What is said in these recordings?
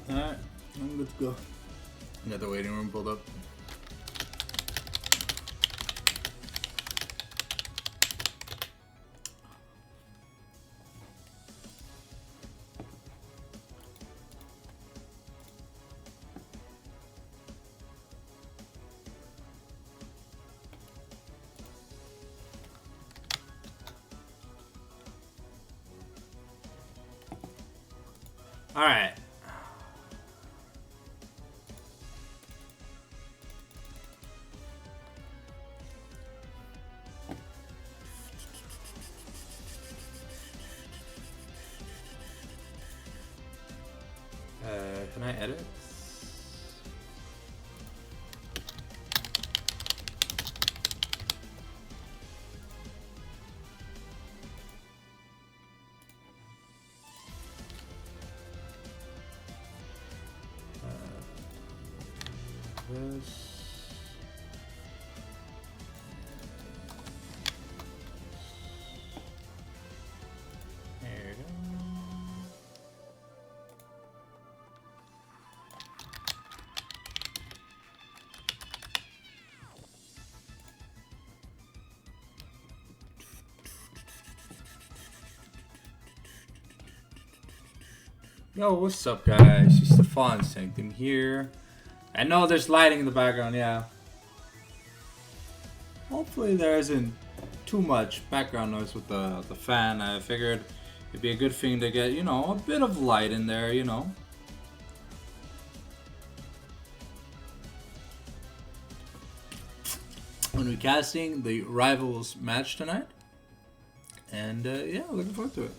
Alright, I'm good to go. Got the waiting room pulled up. Alright. Can I edit? This. There you go. Yo, what's up, guys? It's the Fawn Sanctum here. I know there's lighting in the background, yeah. Hopefully there isn't too much background noise with the fan. I figured it'd be a good thing to get, you know, a bit of light in there, you know. When we're casting the Rivals match tonight. And yeah, looking forward to it.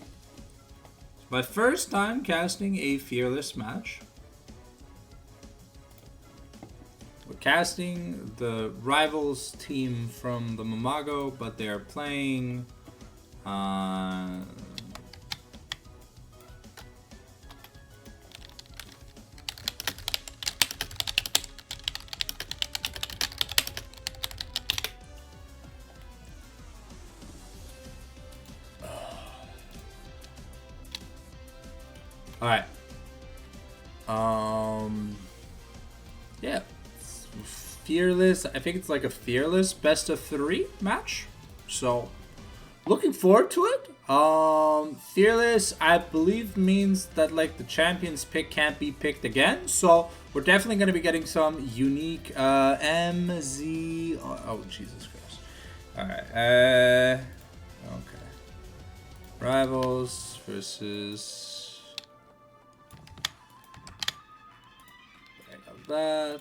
It's my first time casting a Fearless match. We're casting the Rivals team from the Mamago, but they're playing alright. Yeah. Fearless, I think it's like a Fearless best of 3 match. So, looking forward to it. Fearless, I believe, means that like the champions pick can't be picked again. So, we're definitely going to be getting some unique MZ. Oh, Jesus Christ. Alright. Okay. Rivals versus. I got that.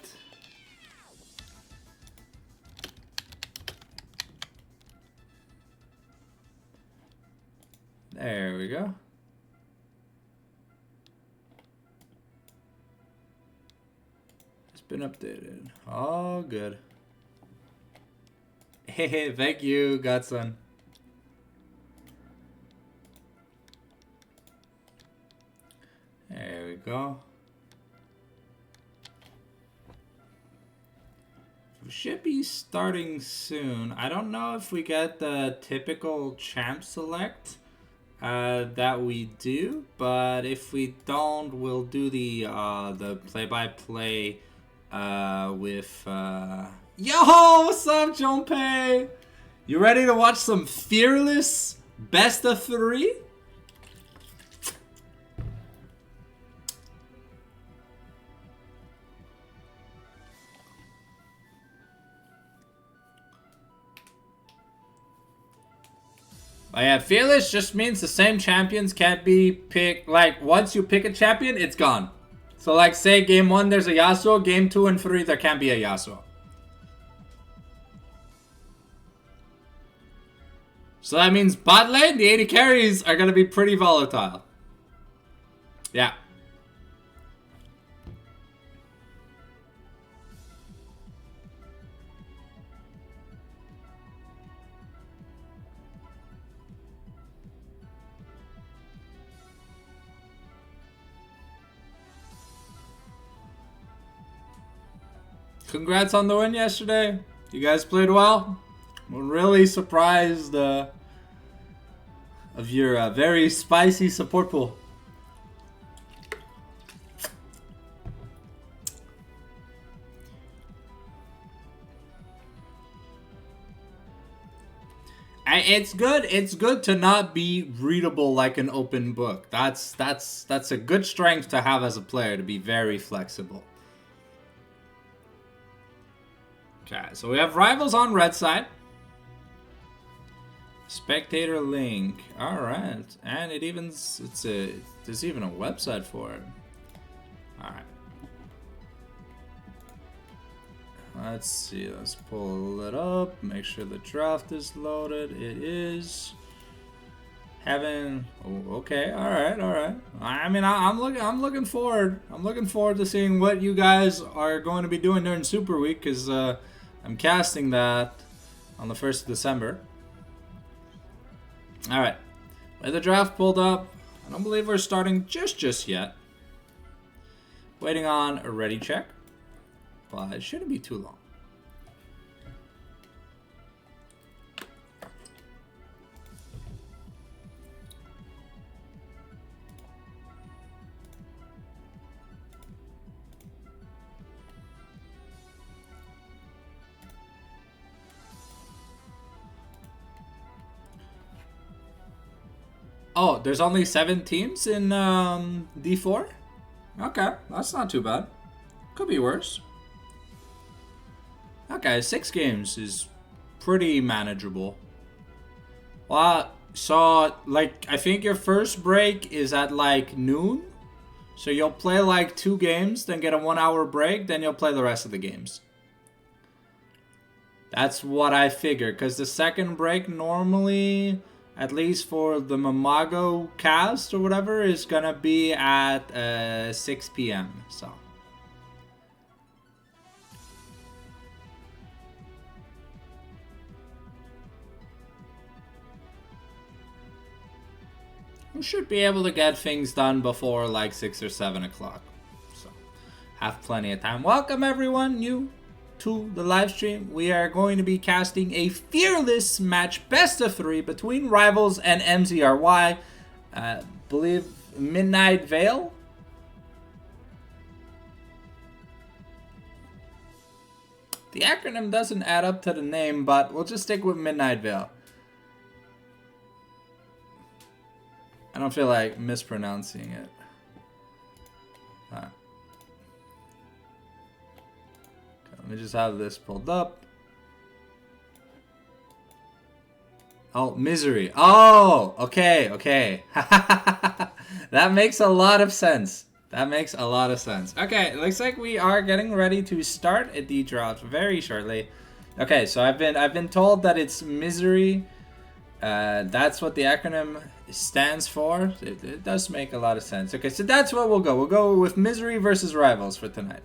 There we go. It's been updated. All good. Hey, thank you, Godson. There we go. We should be starting soon. I don't know if we get the typical champ select that we do, but if we don't, we'll do the play-by-play with Yo, what's up, Junpei? You ready to watch some Fearless best of 3? Yeah, Fearless just means the same champions can't be picked. Like, once you pick a champion, it's gone. So, like, say game 1 there's a Yasuo, game 2 and 3 there can't be a Yasuo. So that means bot lane, the 80 carries are going to be pretty volatile. Yeah. Congrats on the win yesterday. You guys played well. We're really surprised of your very spicy support pool. It's good. It's good to not be readable like an open book. That's a good strength to have as a player, to be very flexible. Okay, so we have rivals on red side. Spectator link. All right, and there's even a website for it. All right. Let's see. Let's pull it up. Make sure the draft is loaded. It is. Oh, okay. All right. All right. I mean, I'm looking forward. I'm looking forward to seeing what you guys are going to be doing during Super Week, because I'm casting that on the 1st of December. All right. With the draft pulled up, I don't believe we're starting just yet. Waiting on a ready check. Well, it shouldn't be too long. Oh, there's only 7 teams in D4? Okay, that's not too bad. Could be worse. Okay, 6 games is pretty manageable. Well, so, like, I think your first break is at, like, noon. So you'll play, like, 2 games, then get a 1-hour break, then you'll play the rest of the games. That's what I figured, because the second break normally, at least for the Mamago cast or whatever, is gonna be at 6 p.m. So we should be able to get things done before like 6 or 7 o'clock. So have plenty of time. Welcome everyone new to the live stream. We are going to be casting a fearless match, best of 3 between Rivals and MZRY. Believe Midnight Veil. The acronym doesn't add up to the name, but we'll just stick with Midnight Veil. I don't feel like mispronouncing it. Let me just have this pulled up. Oh, MZRY. Oh, okay, okay. That makes a lot of sense. That makes a lot of sense. Okay, it looks like we are getting ready to start a D draft very shortly. Okay, so I've been told that it's MZRY. That's what the acronym stands for. It does make a lot of sense. Okay, so that's what we'll go. We'll go with MZRY versus Rivals for tonight.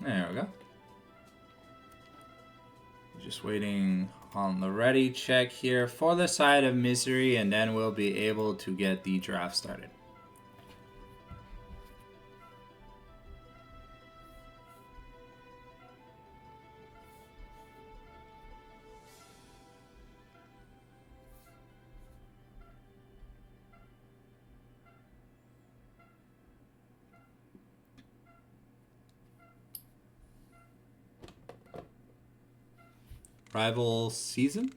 There we go. Just waiting on the ready check here for the side of MZRY, and then we'll be able to get the draft started. Rival season?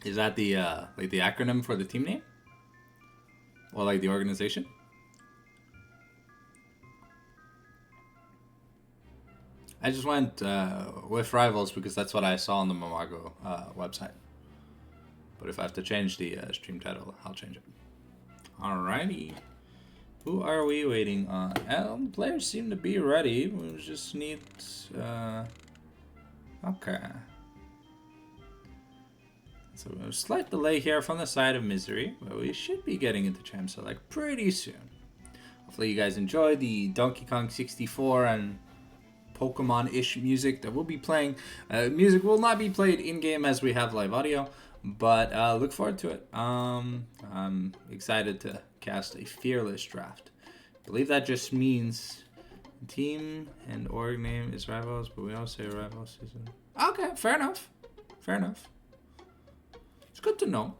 Is that the like the acronym for the team name? Or like the organization? I just went with Rivals because that's what I saw on the Mamago website. But if I have to change the stream title, I'll change it. Alrighty. Who are we waiting on? The players seem to be ready. We just need... okay. So a slight delay here from the side of MZRY, but we should be getting into Champ Select pretty soon. Hopefully you guys enjoy the Donkey Kong 64 and Pokemon-ish music that we'll be playing. Music will not be played in-game as we have live audio, But look forward to it. I'm excited to cast a fearless draft. I believe that just means team and org name is rivals, but we all say rivals season. Okay, fair enough. Fair enough. It's good to know.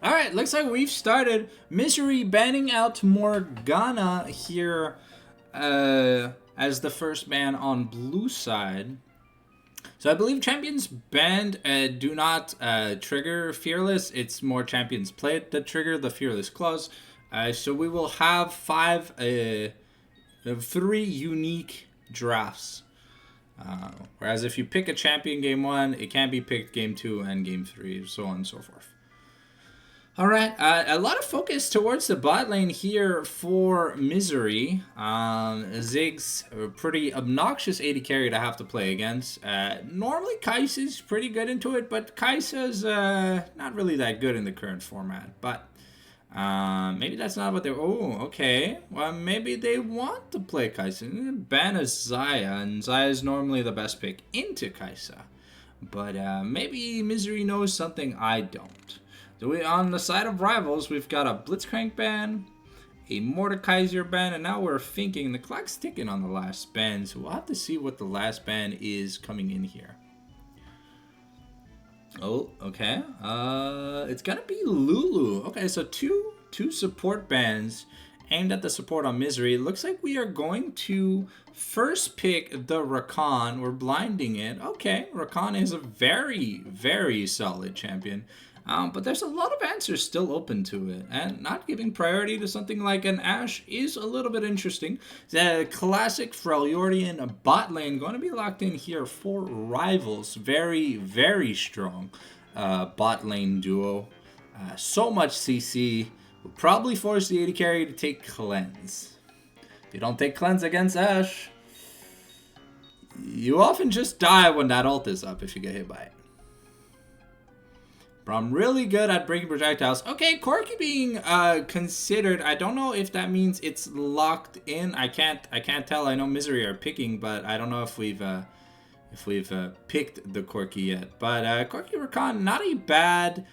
Alright, looks like we've started. MZRY banning out Morgana here as the first ban on blue side. So I believe champions banned do not trigger Fearless. It's more champions played that trigger the Fearless clause. So we will have 3 unique drafts. Whereas if you pick a champion game 1, it can be picked game 2 and game 3, so on and so forth. Alright, a lot of focus towards the bot lane here for MZRY. Ziggs, a pretty obnoxious AD carry to have to play against. Normally Kai'Sa's pretty good into it, but Kai'Sa's not really that good in the current format. But maybe that's not what they're... Oh, okay. Well, maybe they want to play Kai'Sa. Ban a Xayah, and Xayah is normally the best pick into Kai'Sa. But maybe MZRY knows something I don't. So on the side of rivals, we've got a Blitzcrank ban, a Mordekaiser ban, and now we're thinking the clock's ticking on the last ban, so we'll have to see what the last ban is coming in here. Oh, okay. It's gonna be Lulu. Okay, so two support bans aimed at the support on MZRY. Looks like we are going to first pick the Rakan. We're blinding it. Okay, Rakan is a very, very solid champion. But there's a lot of answers still open to it, and not giving priority to something like an Ashe is a little bit interesting. The classic Freljordian bot lane going to be locked in here for rivals. Very, very strong bot lane duo. So much CC. Will probably force the AD carry to take cleanse. If you don't take cleanse against Ashe, you often just die when that ult is up if you get hit by it. But I'm really good at breaking projectiles. Okay, Corki being considered. I don't know if that means it's locked in. I can't tell. I know MZRY are picking, but I don't know if we've picked the Corki yet. But Corki Rakan, not a bad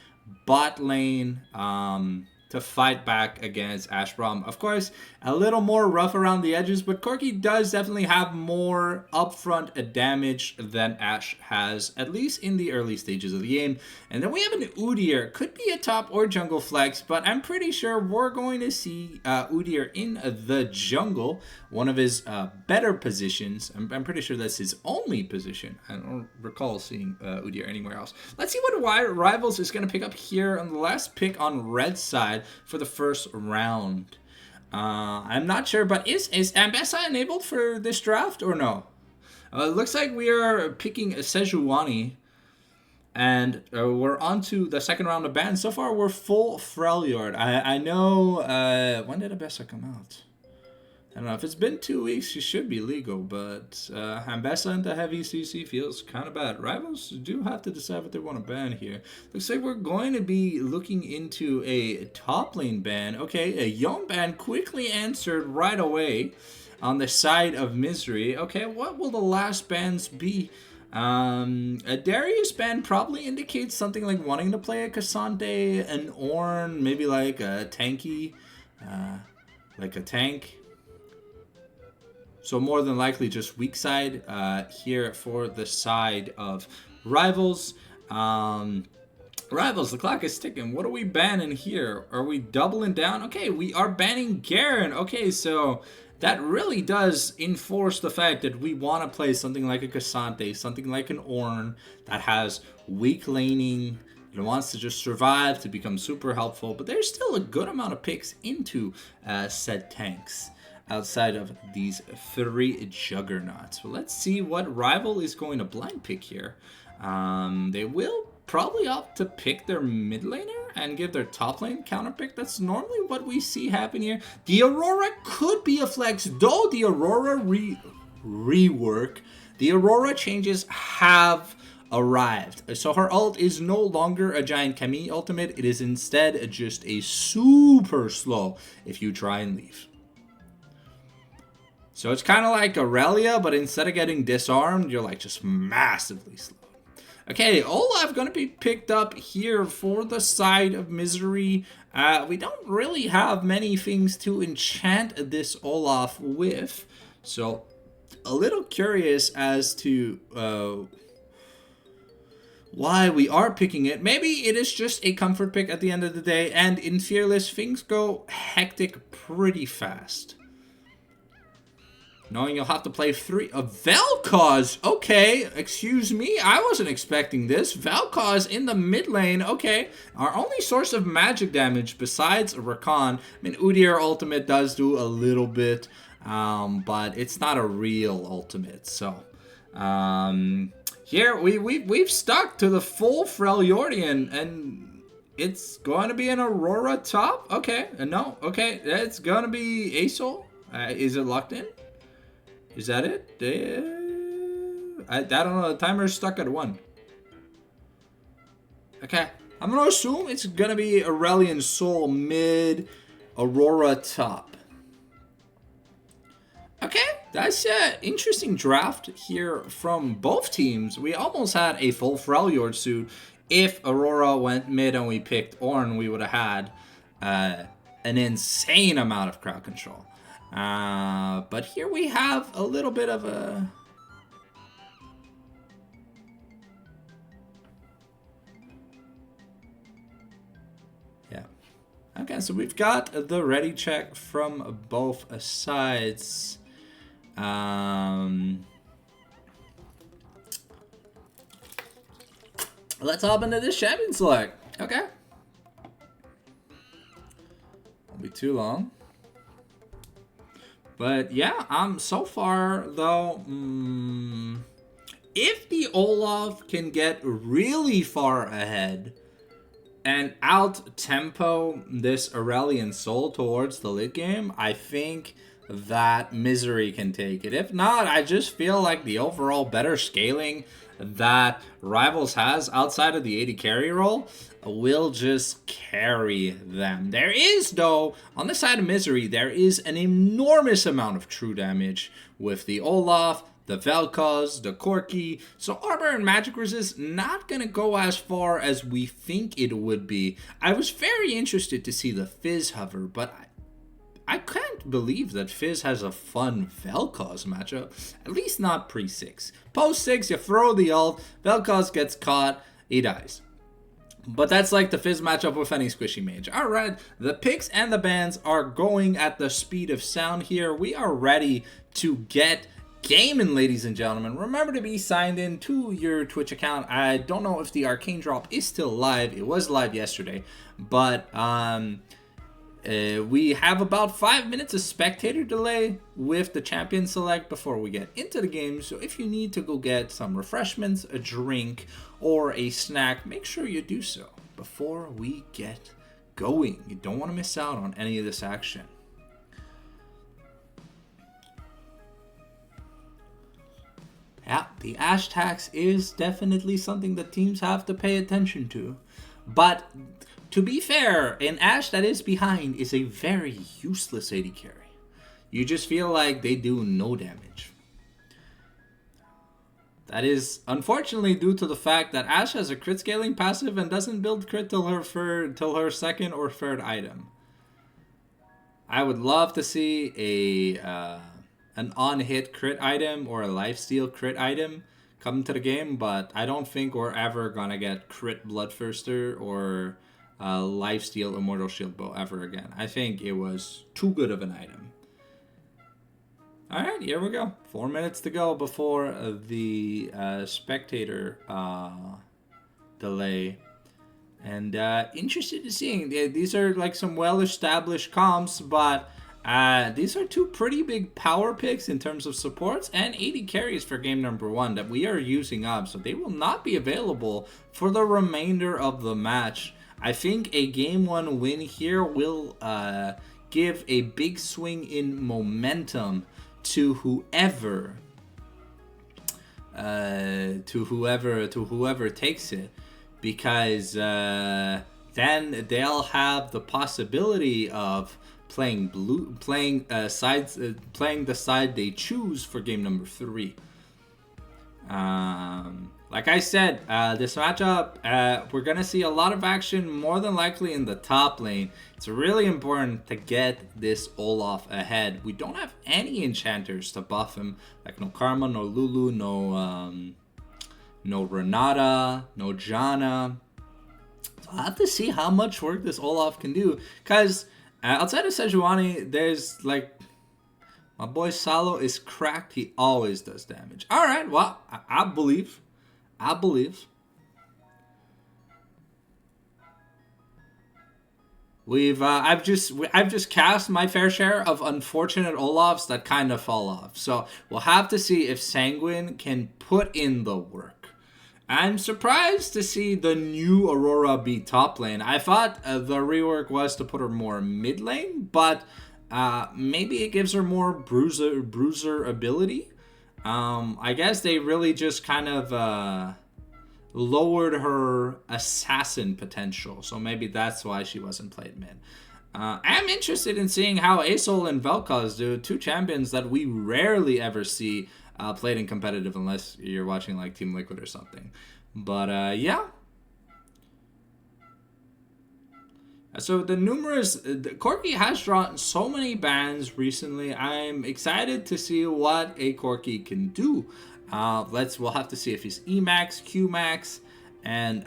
bot lane to fight back against Ashe Braum. Of course, a little more rough around the edges, but Corki does definitely have more upfront damage than Ashe has, at least in the early stages of the game. And then we have an Udyr. Could be a top or jungle flex, but I'm pretty sure we're going to see Udyr in the jungle, one of his better positions. I'm pretty sure that's his only position. I don't recall seeing Udyr anywhere else. Let's see what Rivals is going to pick up here on the last pick on red side for the first round. I'm not sure, but is Ambessa enabled for this draft or no? It looks like we are picking Sejuani, and we're on to the second round of bans. So far, we're full Freljord. I know, when did Ambessa come out? I don't know. If it's been 2 weeks, she should be legal, but Ambessa into heavy CC feels kind of bad. Rivals do have to decide what they want to ban here. Looks like we're going to be looking into a top lane ban. Okay, a Yone ban quickly answered right away on the side of MZRY. Okay, what will the last bans be? A Darius ban probably indicates something like wanting to play a Cassandre, an Ornn, maybe like a tanky, like a tank. So more than likely just weak side here for the side of Rivals. Rivals, the clock is ticking. What are we banning here? Are we doubling down? Okay, we are banning Garen. Okay, so that really does enforce the fact that we want to play something like a Cassandre, something like an Ornn that has weak laning, that wants to just survive to become super helpful. But there's still a good amount of picks into said tanks outside of these 3 juggernauts. Well, let's see what Rival is going to blind pick here. They will probably opt to pick their mid laner and give their top lane counter pick. That's normally what we see happen here. The Aurora could be a flex, though the Aurora rework. The Aurora changes have arrived. So her ult is no longer a giant Camille ultimate. It is instead just a super slow if you try and leave. So it's kind of like Aurelia, but instead of getting disarmed, you're like just massively slow. Okay, Olaf going to be picked up here for the side of MZRY. We don't really have many things to enchant this Olaf with. So a little curious as to why we are picking it. Maybe it is just a comfort pick at the end of the day. And in Fearless, things go hectic pretty fast. Knowing you'll have to play 3 Vel'Koz. Okay, excuse me, I wasn't expecting this. Vel'Koz in the mid lane. Okay, our only source of magic damage besides Rakan. I mean, Udyr ultimate does do a little bit, but it's not a real ultimate. So, here we've stuck to the full Freljordian, and it's going to be an Aurora top. Okay, no, okay, it's going to be Asol. Is it locked in? Is that it? I don't know. The timer's stuck at 1. Okay. I'm going to assume it's going to be Aurelion Sol mid, Aurora top. Okay. That's an interesting draft here from both teams. We almost had a full Freljord suit. If Aurora went mid and we picked Ornn, we would have had an insane amount of crowd control. But here we have a little bit of a... Yeah. Okay, so we've got the ready check from both sides. Let's hop into this champion select. Okay. Won't be too long. But yeah, so far though, if the Olaf can get really far ahead and out-tempo this Aurelion Sol towards the late game, I think that MZRY can take it. If not, I just feel like the overall better scaling that Rivals has outside of the AD carry role will just carry them. There is, though, on the side of MZRY, there is an enormous amount of true damage with the Olaf, the Vel'Koz, the Corki. So armor and magic resist not going to go as far as we think it would be. I was very interested to see the Fizz hover, but I can't believe that Fizz has a fun Vel'Koz matchup. At least not pre-6. Post-6, you throw the ult, Vel'Koz gets caught, he dies. But that's like the Fizz matchup with any squishy mage. Alright, the picks and the bans are going at the speed of sound here. We are ready to get gaming, ladies and gentlemen. Remember to be signed in to your Twitch account. I don't know if the Arcane drop is still live. It was live yesterday. But we have about 5 minutes of spectator delay with the champion select before we get into the game. So if you need to go get some refreshments, a drink, or a snack, make sure you do so before we get going. You don't want to miss out on any of this action. Yeah, the Ashe tax is definitely something that teams have to pay attention to. But to be fair, an Ashe that is behind is a very useless AD carry. You just feel like they do no damage. That is unfortunately due to the fact that Ashe has a crit scaling passive and doesn't build crit till her second or third item. I would love to see an on-hit crit item or a lifesteal crit item come to the game, but I don't think we're ever gonna get crit Bloodthirster or lifesteal Immortal Shield Bow ever again. I think it was too good of an item. Alright, here we go. 4 minutes to go before the spectator delay. And interested in seeing. These are like some well-established comps, but These are two pretty big power picks in terms of supports and 80 carries for game number 1 that we are using up. So they will not be available for the remainder of the match. I think a game 1 win here will give a big swing in momentum to whoever takes it, because then they'll have the possibility of playing the side they choose for game number 3. Like I said, this matchup, we're gonna see a lot of action, more than likely in the top lane. It's really important to get this Olaf ahead. We don't have any enchanters to buff him, like no Karma, no Lulu, no Renata, no Janna. So I'll have to see how much work this Olaf can do, because outside of Sejuani, there's like, my boy Salo is cracked. He always does damage. All right, well, I believe. I've just cast my fair share of unfortunate Olafs that kind of fall off. So we'll have to see if Sanguine can put in the work. I'm surprised to see the new Aurora be top lane. I thought the rework was to put her more mid lane, but maybe it gives her more bruiser ability. I guess they really just kind of lowered her assassin potential, so maybe that's why she wasn't played mid. I'm interested in seeing how Asol and Vel'Koz do, two champions that we rarely ever see played in competitive, unless you're watching like Team Liquid or something. But yeah. So Corki has drawn so many bans recently. I'm excited to see what a Corki can do. We'll have to see if he's Emax, Qmax, and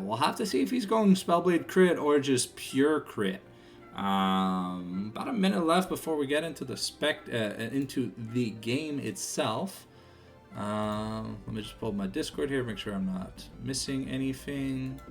we'll have to see if he's going Spellblade crit or just pure crit. About a minute left before we get into the game itself. Let me just pull up my Discord here, make sure I'm not missing anything.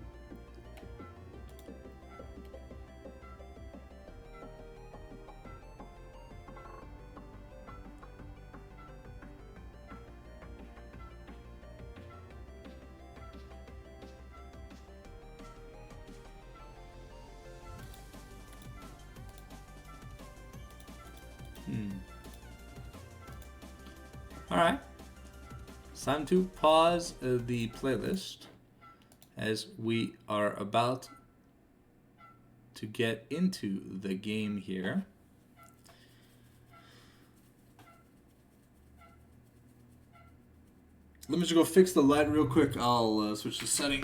Alright, it's time to pause the playlist as we are about to get into the game here. Let me just go fix the light real quick. I'll switch the setting.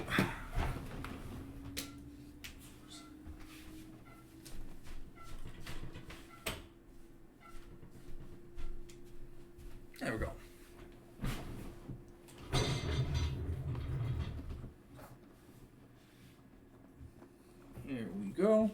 There we go. There we go.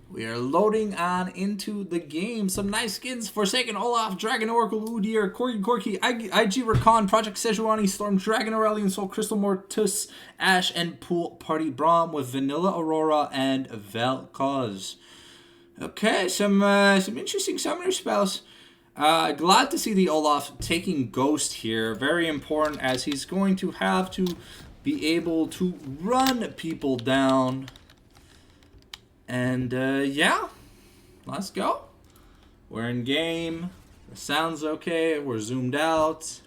We are loading on into the game. Some nice skins: Forsaken, Olaf, Dragon Oracle, Udyr, Corki, IG Rakan, Project Sejuani, Storm, Dragon Aurelion, Soul Crystal, Mortis, Ashe, and Pool Party Braum with Vanilla Aurora and Vel'Koz. Okay, some interesting summoner spells. Glad to see the Olaf taking Ghost here. Very important, as he's going to have to be able to run people down. And yeah, let's go. We're in game. The sound's okay. We're zoomed out.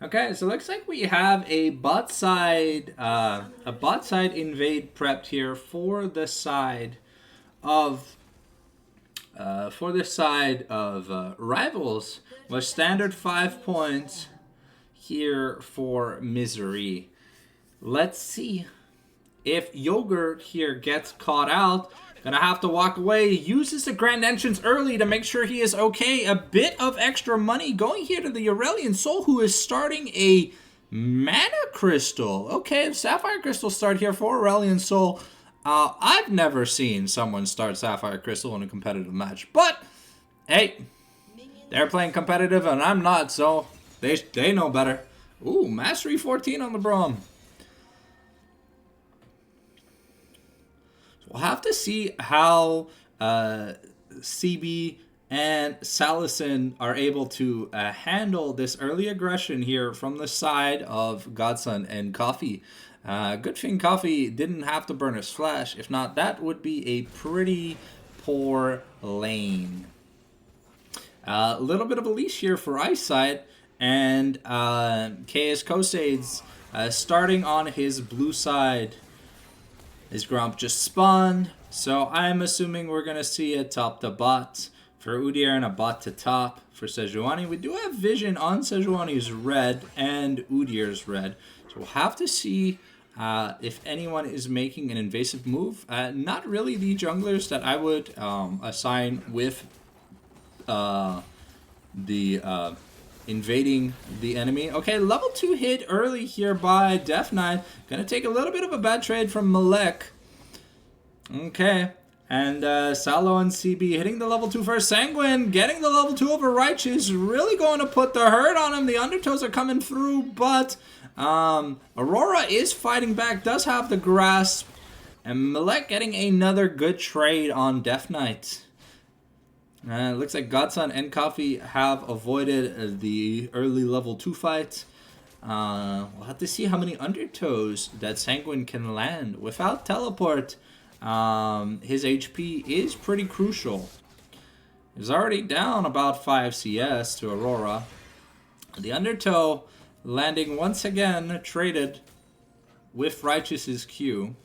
Okay, so looks like we have a bot side invade prepped here for the side of Rivals, with standard 5 points here for MZRY. Let's see if Yogurt here gets caught out. Gonna have to walk away. Uses the Grand Entrance early to make sure he is okay. A bit of extra money going here to the Aurelion Soul, who is starting a Mana Crystal. Okay, Sapphire Crystal start here for Aurelion Soul. I've never seen someone start Sapphire Crystal in a competitive match, but hey, they're playing competitive and I'm not, so they know better. Ooh, Mastery 14 on the Braum. We'll have to see how CB and Salison are able to handle this early aggression here from the side of Godson and Coffee. Good thing Coffee didn't have to burn his flash. If not, that would be a pretty poor lane. A little bit of a leash here for Eyesight, and KS Kosades starting on his blue side. His Gromp just spawned, so I'm assuming we're going to see a top to bot for Udyr and a bot to top for Sejuani. We do have vision on Sejuani's red and Udyr's red, so we'll have to see if anyone is making an invasive move. Not really the junglers that I would assign with invading the enemy. Okay, level 2 hit early here by Death Knight. Gonna take a little bit of a bad trade from Malek. Okay, and Salo and CB hitting the level 2 first. Sanguine getting the level 2 over Righteous. Really going to put the hurt on him. The Undertows are coming through, but Aurora is fighting back, does have the grasp. And Malek getting another good trade on Death Knight. Looks like Godson and Coffee have avoided the early level 2 fight. We'll have to see how many Undertows that Sanguine can land without teleport. His HP is pretty crucial. He's already down about 5 CS to Aurora. The Undertow landing once again traded with Righteous's Q.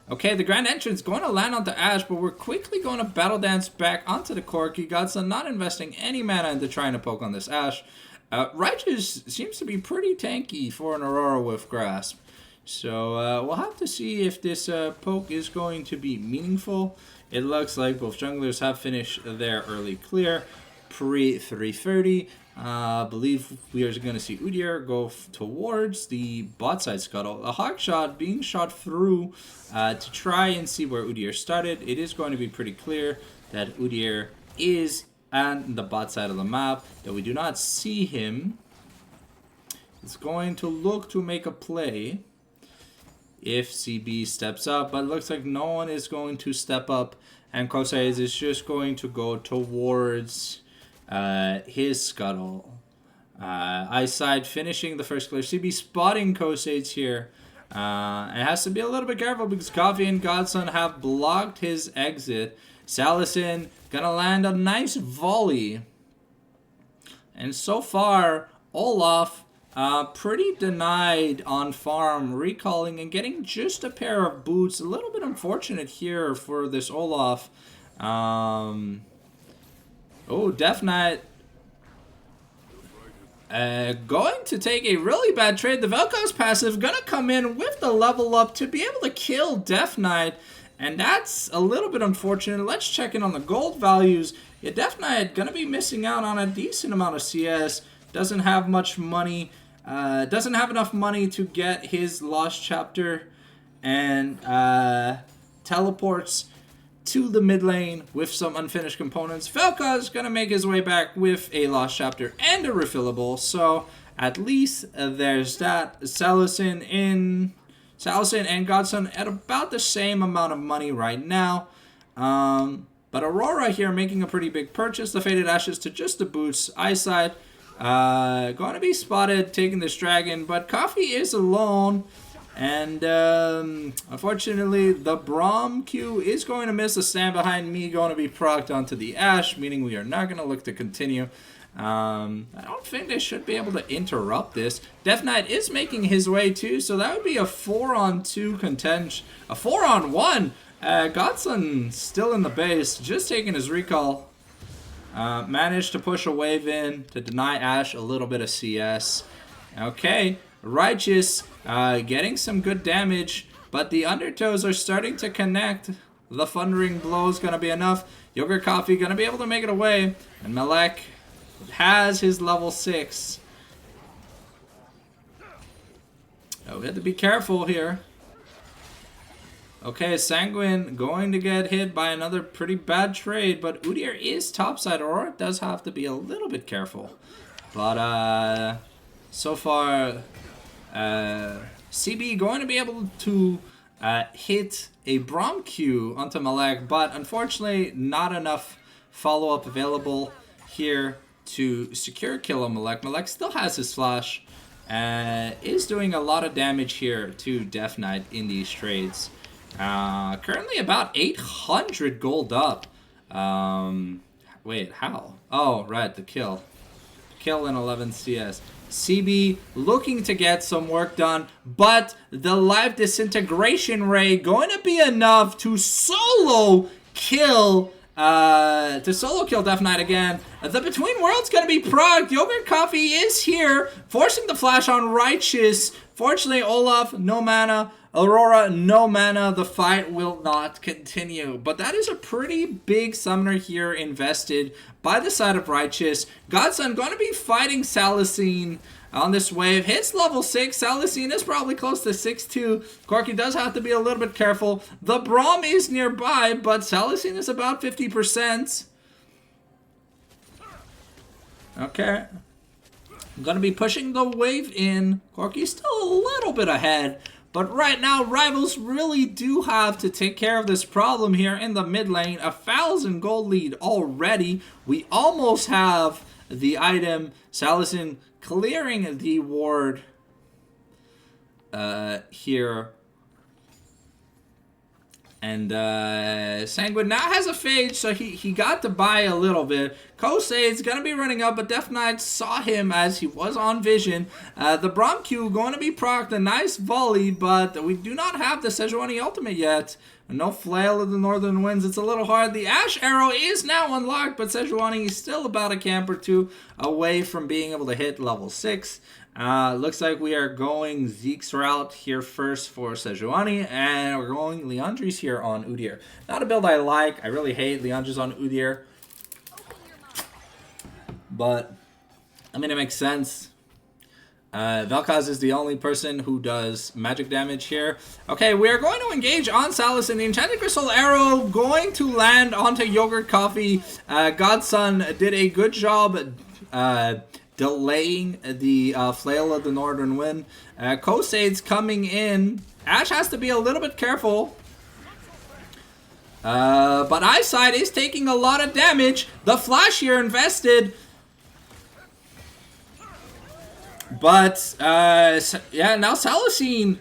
Okay, the Grand Entrance going to land onto Ashe, but we're quickly going to Battle Dance back onto the Corki. Godson not investing any mana into trying to poke on this Ashe. Righteous seems to be pretty tanky for an Aurora with Grasp. So we'll have to see if this poke is going to be meaningful. It looks like both junglers have finished their early clear pre-330. I believe we are going to see Udyr go towards the bot side scuttle. A hawk shot being shot through to try and see where Udyr started. It is going to be pretty clear that Udyr is on the bot side of the map, that we do not see him. It's going to look to make a play if CB steps up, but it looks like no one is going to step up, and Kosades is just going to go towards his scuttle. Eyesight finishing the first clear. CB spotting Kosades here. It has to be a little bit careful because Coffee and Godson have blocked his exit. Salison gonna land a nice volley. And so far, Olaf pretty denied on farm, recalling and getting just a pair of boots. A little bit unfortunate here for this Olaf. Oh, Death Knight going to take a really bad trade. The Vel'Koz passive gonna come in with the level up to be able to kill Death Knight, and that's a little bit unfortunate. Let's check in on the gold values. Yeah, Death Knight gonna be missing out on a decent amount of CS. Doesn't have much money. Doesn't have enough money to get his Lost Chapter, and teleports to the mid lane with some unfinished components. Vel'Koz gonna make his way back with a Lost Chapter and a refillable, so at least there's that. Salison and Godson at about the same amount of money right now. But Aurora here making a pretty big purchase. The Faded Ashes to just the boots. Eyesight going to be spotted taking this dragon, but Coffee is alone. And unfortunately, the Braum Q is going to miss. A stand behind me going to be procced onto the Ashe, meaning we are not going to look to continue. I don't think they should be able to interrupt this. Death Knight is making his way too, so that would be a 4-on-2 contention. A 4-on-1. Godson still in the base, just taking his recall. Managed to push a wave in to deny Ashe a little bit of CS. Okay, Righteous getting some good damage, but the Undertows are starting to connect. The Thundering Blow is going to be enough. Yogurt Coffee going to be able to make it away, and Malek has his level 6. Oh, we have to be careful here. Okay, Sanguine going to get hit by another pretty bad trade, but Udyr is topside. Aurora does have to be a little bit careful. But so far, CB going to be able to hit a Braum Q onto Malek, but unfortunately not enough follow-up available here to secure kill on Malek. Malek still has his flash, is doing a lot of damage here to Death Knight in these trades. Currently about 800 gold up. Wait, how? Oh, right, the kill. Kill in 11 CS. CB looking to get some work done, but the live disintegration ray going to be enough to solo kill Death Knight again. The Between Worlds going to be progged. Yogurt Coffee is here, forcing the flash on Righteous. Fortunately, Olaf, no mana. Aurora, no mana. The fight will not continue. But that is a pretty big summoner here invested by the side of Righteous. Godson going to be fighting Salicine on this wave. Hits level 6. Salicine is probably close to 6-2. Corki does have to be a little bit careful. The Braum is nearby, but Salicine is about 50%. Okay. I'm going to be pushing the wave in. Corki's still a little bit ahead. But right now, Rivals really do have to take care of this problem here in the mid lane. 1,000 gold lead already. We almost have the item. Salicine clearing the ward here. And Sanguine now has a phage, so he got to buy a little bit. Koseid's going to be running up, but Death Knight saw him as he was on vision. The Braum Q going to be procced, a nice volley, but we do not have the Sejuani ultimate yet. No Flail of the Northern Winds, it's a little hard. The Ash Arrow is now unlocked, but Sejuani is still about a camp or two away from being able to hit level 6. Looks like we are going Zeke's route here first for Sejuani, and we're going Liandry's here on Udyr. Not a build I like. I really hate Liandry's on Udyr. But, I mean, it makes sense. Vel'Koz is the only person who does magic damage here. Okay, we are going to engage on Salicine. The Enchanted Crystal Arrow going to land onto Yogurt Coffee. Godson did a good job delaying the Flail of the Northern Wind. Koseid's coming in. Ash has to be a little bit careful. But Eyesight is taking a lot of damage. The Flash here invested. But, yeah, now Salicine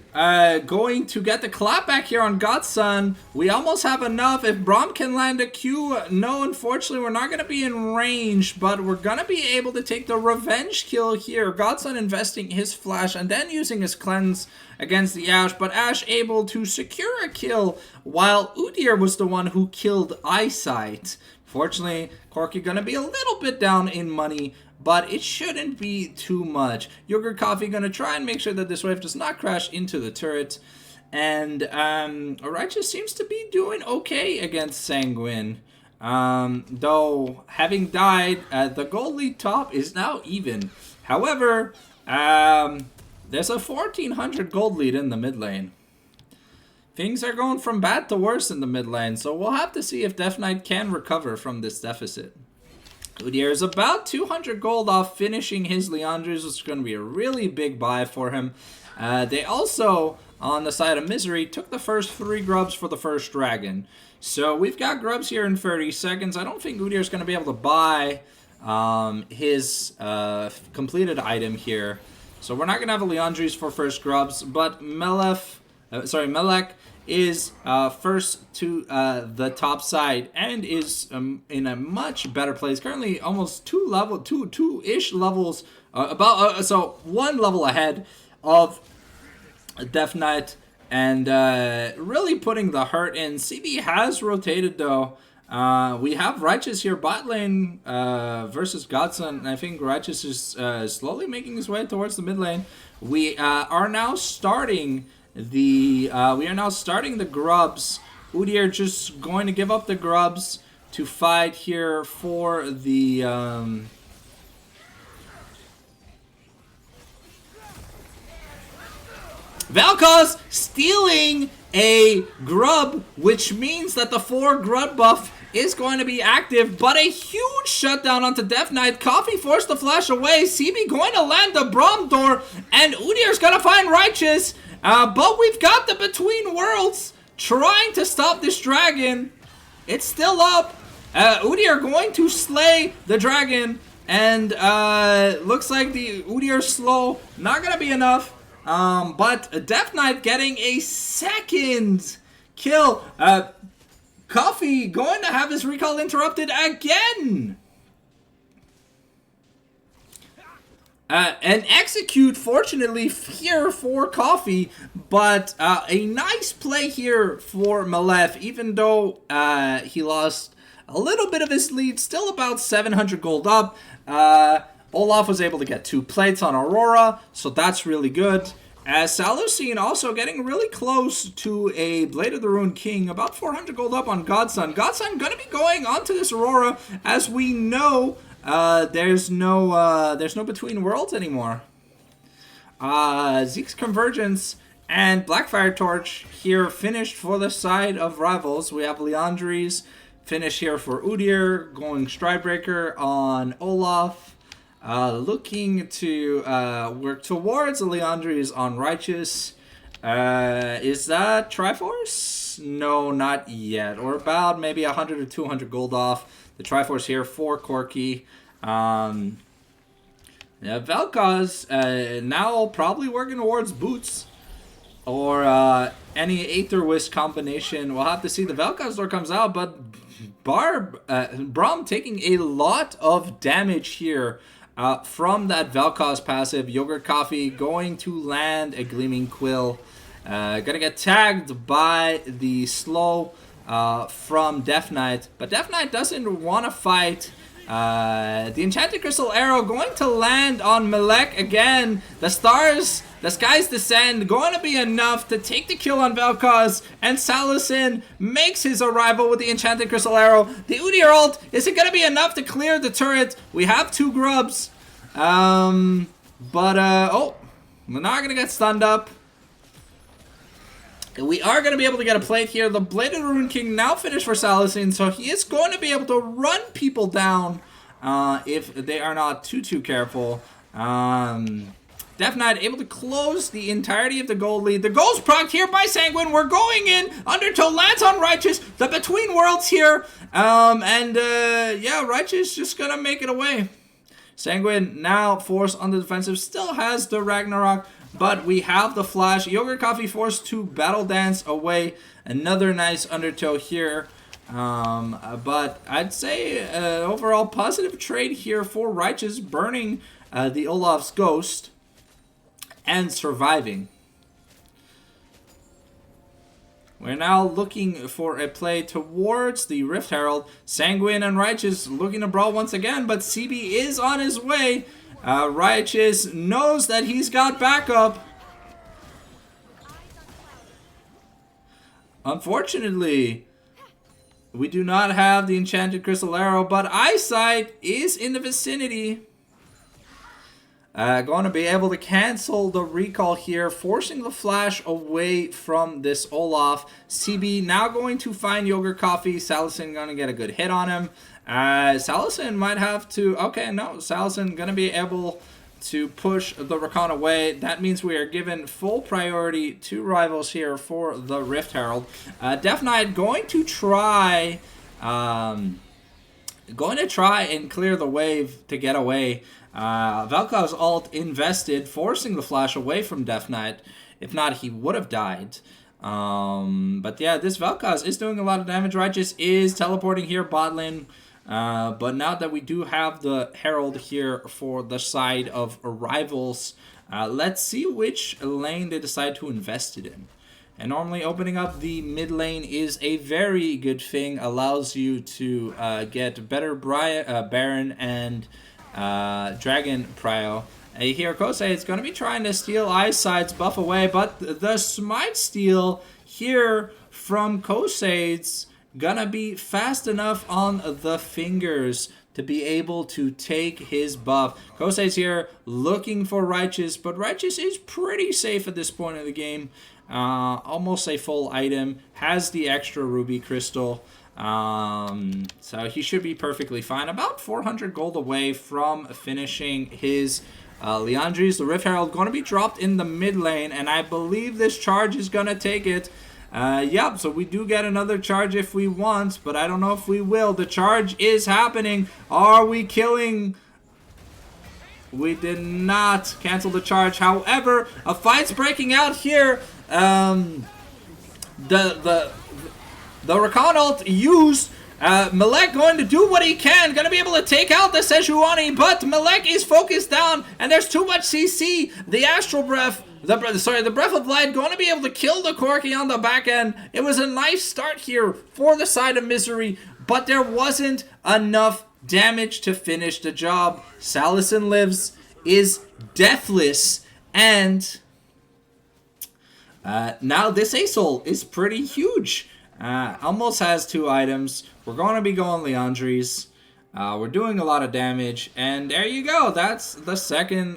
going to get the clap back here on Godson. We almost have enough. If Braum can land a Q, no, unfortunately, we're not going to be in range. But we're going to be able to take the revenge kill here. Godson investing his flash and then using his cleanse against the Ash. But Ash able to secure a kill while Udyr was the one who killed Eyesight. Fortunately, Corki going to be a little bit down in money, but it shouldn't be too much. Yogurt Coffee going to try and make sure that this wave does not crash into the turret. And Righteous seems to be doing okay against Sanguine. Though, having died, the gold lead top is now even. However, there's a 1,400 gold lead in the mid lane. Things are going from bad to worse in the mid lane, so we'll have to see if Death Knight can recover from this deficit. Udyr is about 200 gold off finishing his Liandry's, which is going to be a really big buy for him. They also, on the side of MZRY, took the first 3 grubs for the first dragon. So we've got grubs here in 30 seconds. I don't think Udyr is going to be able to buy his completed item here. So we're not going to have a Liandry's for first grubs, but Melek is first to the top side and is in a much better place. Currently almost two-ish levels, so 1 level ahead of Death Knight, and really putting the hurt in. CB has rotated though. We have Righteous here bot lane versus Godson. I think Righteous is slowly making his way towards the mid lane. We are now starting the grubs. Udyr just going to give up the grubs to fight here for the Vel'Koz stealing a grub, which means that the 4 grub buff is going to be active, but a huge shutdown onto Death Knight. Coffee forced the flash away. CB going to land the Braum door, and Udyr's going to find Righteous. But we've got the Between Worlds trying to stop this dragon. It's still up. Udi are going to slay the dragon. And looks like the Udi are slow. Not going to be enough. But Death Knight getting a second kill. Coffee going to have his recall interrupted again. And execute, fortunately, here for Coffee, but a nice play here for Malef, even though he lost a little bit of his lead, still about 700 gold up. Olaf was able to get 2 plates on Aurora, so that's really good. As Salucine also getting really close to a Blade of the Ruined King, about 400 gold up on Godson. Godson gonna be going onto this Aurora, as we know. There's no Between Worlds anymore. Zeke's Convergence and Blackfire Torch here finished for the side of Rivals. We have Leandri's finish here for Udyr, going Stridebreaker on Olaf. Looking to work towards Leandri's on Righteous. Is that Triforce? No, not yet. Or about maybe 100 or 200 gold off. The Triforce here for Corki. Yeah, Vel'Koz now probably working towards Boots. Or any Aether Wisp combination. We'll have to see. The Vel'Koz door comes out, but Braum taking a lot of damage here from that Vel'Koz passive. Yogurt Coffee going to land a Gleaming Quill. Gonna get tagged by the slow from Death Knight, but Death Knight doesn't want to fight. The Enchanted Crystal Arrow going to land on Malek again. The skies descend, going to be enough to take the kill on Vel'Koz, and Salucine makes his arrival with the Enchanted Crystal Arrow. The Udyr ult, is it going to be enough to clear the turret? We have 2 grubs, oh, we're not going to get stunned up. We are going to be able to get a plate here. The Blade of the Ruined King now finished for Salucine, so he is going to be able to run people down if they are not too careful. Death Knight able to close the entirety of the gold lead. The gold's procced here by Sanguine. We're going in. Undertow lands on Righteous. The Between Worlds here. Yeah, Righteous just going to make it away. Sanguine now forced on the defensive. Still has the Ragnarok. But we have the flash. Yogurt Coffee forced to Battle Dance away. Another nice Undertow here. But I'd say overall positive trade here for Righteous, burning the Olaf's Ghost and surviving. We're now looking for a play towards the Rift Herald. Sanguine and Righteous looking to brawl once again, but CB is on his way. Righteous knows that he's got backup. Unfortunately, we do not have the Enchanted Crystal Arrow, but Eyesight is in the vicinity. Going to be able to cancel the recall here, forcing the flash away from this Olaf. CB now going to find Yogurt Coffee. Salucine going to get a good hit on him. Salucine might have to... Okay, no. Salucine going to be able to push the Rakan away. That means we are given full priority to Rivals here for the Rift Herald. Death Knight going to try... going to try and clear the wave to get away. Vel'Koz's ult invested, forcing the flash away from Death Knight. If not, he would have died. But yeah, this Vel'Koz is doing a lot of damage. Righteous is teleporting here bot lane. But now that we do have the Herald here for the side of Rivals, let's see which lane they decide to invest it in. And normally opening up the mid lane is a very good thing. Allows you to get better Baron and Dragon Prio. Here Kosei is going to be trying to steal Eyesight's buff away, but the Smite steal here from Kosei's gonna be fast enough on the fingers to be able to take his buff. Kosei's here looking for Righteous, but Righteous is pretty safe at this point in the game. Almost a full item, has the extra Ruby Crystal. So he should be perfectly fine. About 400 gold away from finishing his Liandry's. The Rift Herald going to be dropped in the mid lane, and I believe this charge is going to take it. Yep, so we do get another charge if we want, but I don't know if we will. The charge is happening. Are we killing? We did not cancel the charge. However, a fight's breaking out here. The Rakan ult used. Malek going to do what he can. Going to be able to take out the Sejuani, but Malek is focused down, and there's too much CC. The Astral Breath, the Breath of Light going to be able to kill the Corki on the back end. It was a nice start here for the side of MZRY, but there wasn't enough damage to finish the job. Salison lives, is deathless, and now this Asol is pretty huge. Almost has 2 items. We're going to be going Liandry's. We're doing a lot of damage. And there you go. That's the second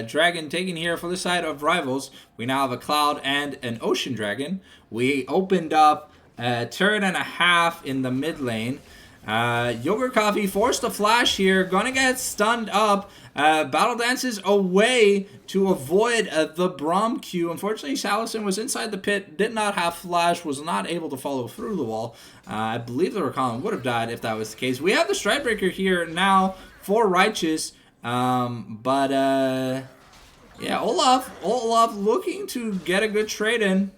dragon taken here for the side of Rivals. We now have a Cloud and an Ocean Dragon. We opened up a turn and a half in the mid lane. Yogurt Coffee forced a flash here. Gonna get stunned up. Battle dances away to avoid the Braum Q. Unfortunately, Salison was inside the pit, did not have flash, was not able to follow through the wall. I believe the Rakan would have died if that was the case. We have the Stridebreaker here now for Righteous. Yeah, Olaf looking to get a good trade in.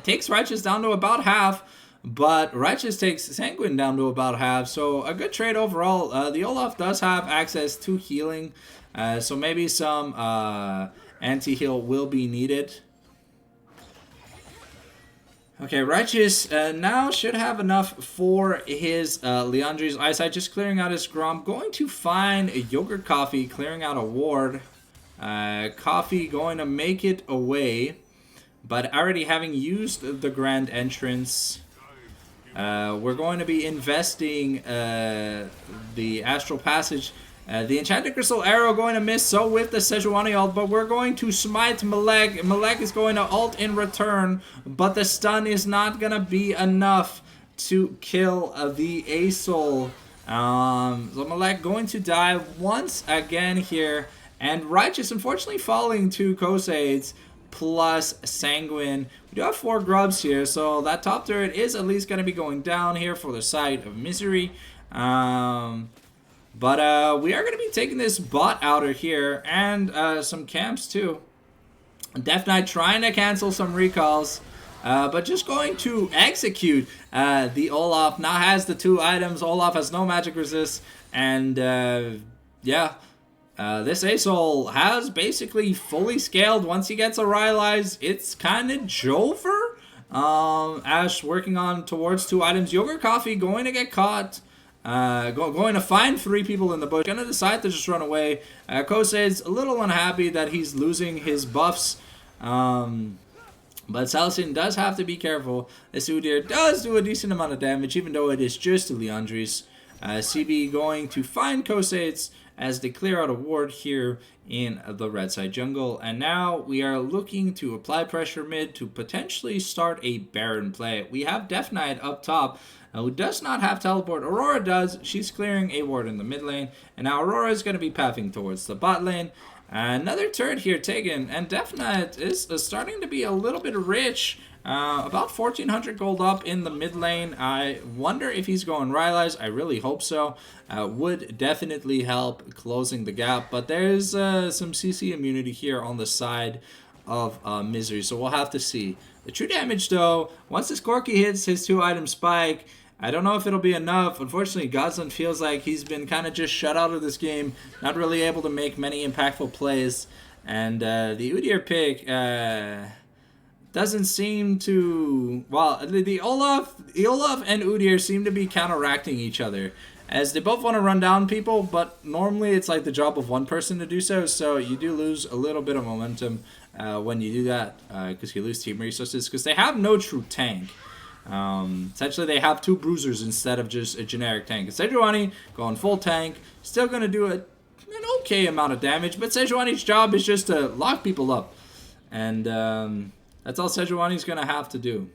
Takes Righteous down to about half. But Righteous takes Sanguine down to about half, so a good trade overall. The Olaf does have access to healing, so maybe some anti-heal will be needed. Okay, Righteous now should have enough for his Liandry's Eyesight, just clearing out his Grom. Going to find a Yogurt Coffee, clearing out a ward. Coffee going to make it away, but already having used the Grand Entrance... we're going to be investing the Astral Passage. The Enchanted Crystal Arrow going to miss, so with the Sejuani ult, but we're going to smite Malek. Malek is going to ult in return, but the stun is not going to be enough to kill the Asol. So Malek going to die once again here, and Righteous unfortunately falling to Kosai's plus Sanguine. We do have 4 grubs here, so that top turret is at least going to be going down here for the side of MZRY. But we are going to be taking this bot outer here, and some camps too. Death Knight trying to cancel some recalls, but just going to execute the Olaf. Now has the 2 items. Olaf has no magic resist, and yeah. This Asol has basically fully scaled. Once he gets a Rylai's, it's kind of Jover. Ash working on towards 2 items. Yogurt Coffee going to get caught. Going to find 3 people in the bush. Going to decide to just run away. Kosei's a little unhappy that he's losing his buffs. But Salison does have to be careful. This Udyr does do a decent amount of damage, even though it is just a Liandry's. CB going to find Kosei's as they clear out a ward here in the red side jungle. And now we are looking to apply pressure mid to potentially start a Baron play. We have Death Knight up top, who does not have teleport. Aurora does. She's clearing a ward in the mid lane. And now Aurora is going to be pathing towards the bot lane. Another turret here taken, and Death Knight is starting to be a little bit rich. About 1,400 gold up in the mid lane. I wonder if he's going Rylai's. I really hope so. Would definitely help closing the gap. But there's some CC immunity here on the side of MZRY, so we'll have to see. The true damage, though, once this Corki hits his 2-item spike, I don't know if it'll be enough. Unfortunately, Godsland feels like he's been kind of just shut out of this game, not really able to make many impactful plays. And the Udyr pick doesn't seem to... Well, the Olaf and Udyr seem to be counteracting each other, as they both want to run down people, but normally it's like the job of one person to do so, so you do lose a little bit of momentum when you do that, because you lose team resources, because they have no true tank. Essentially, they have 2 bruisers instead of just a generic tank. Sejuani going full tank, still going to do an okay amount of damage, but Sejuani's job is just to lock people up, and that's all Sejuani's going to have to do.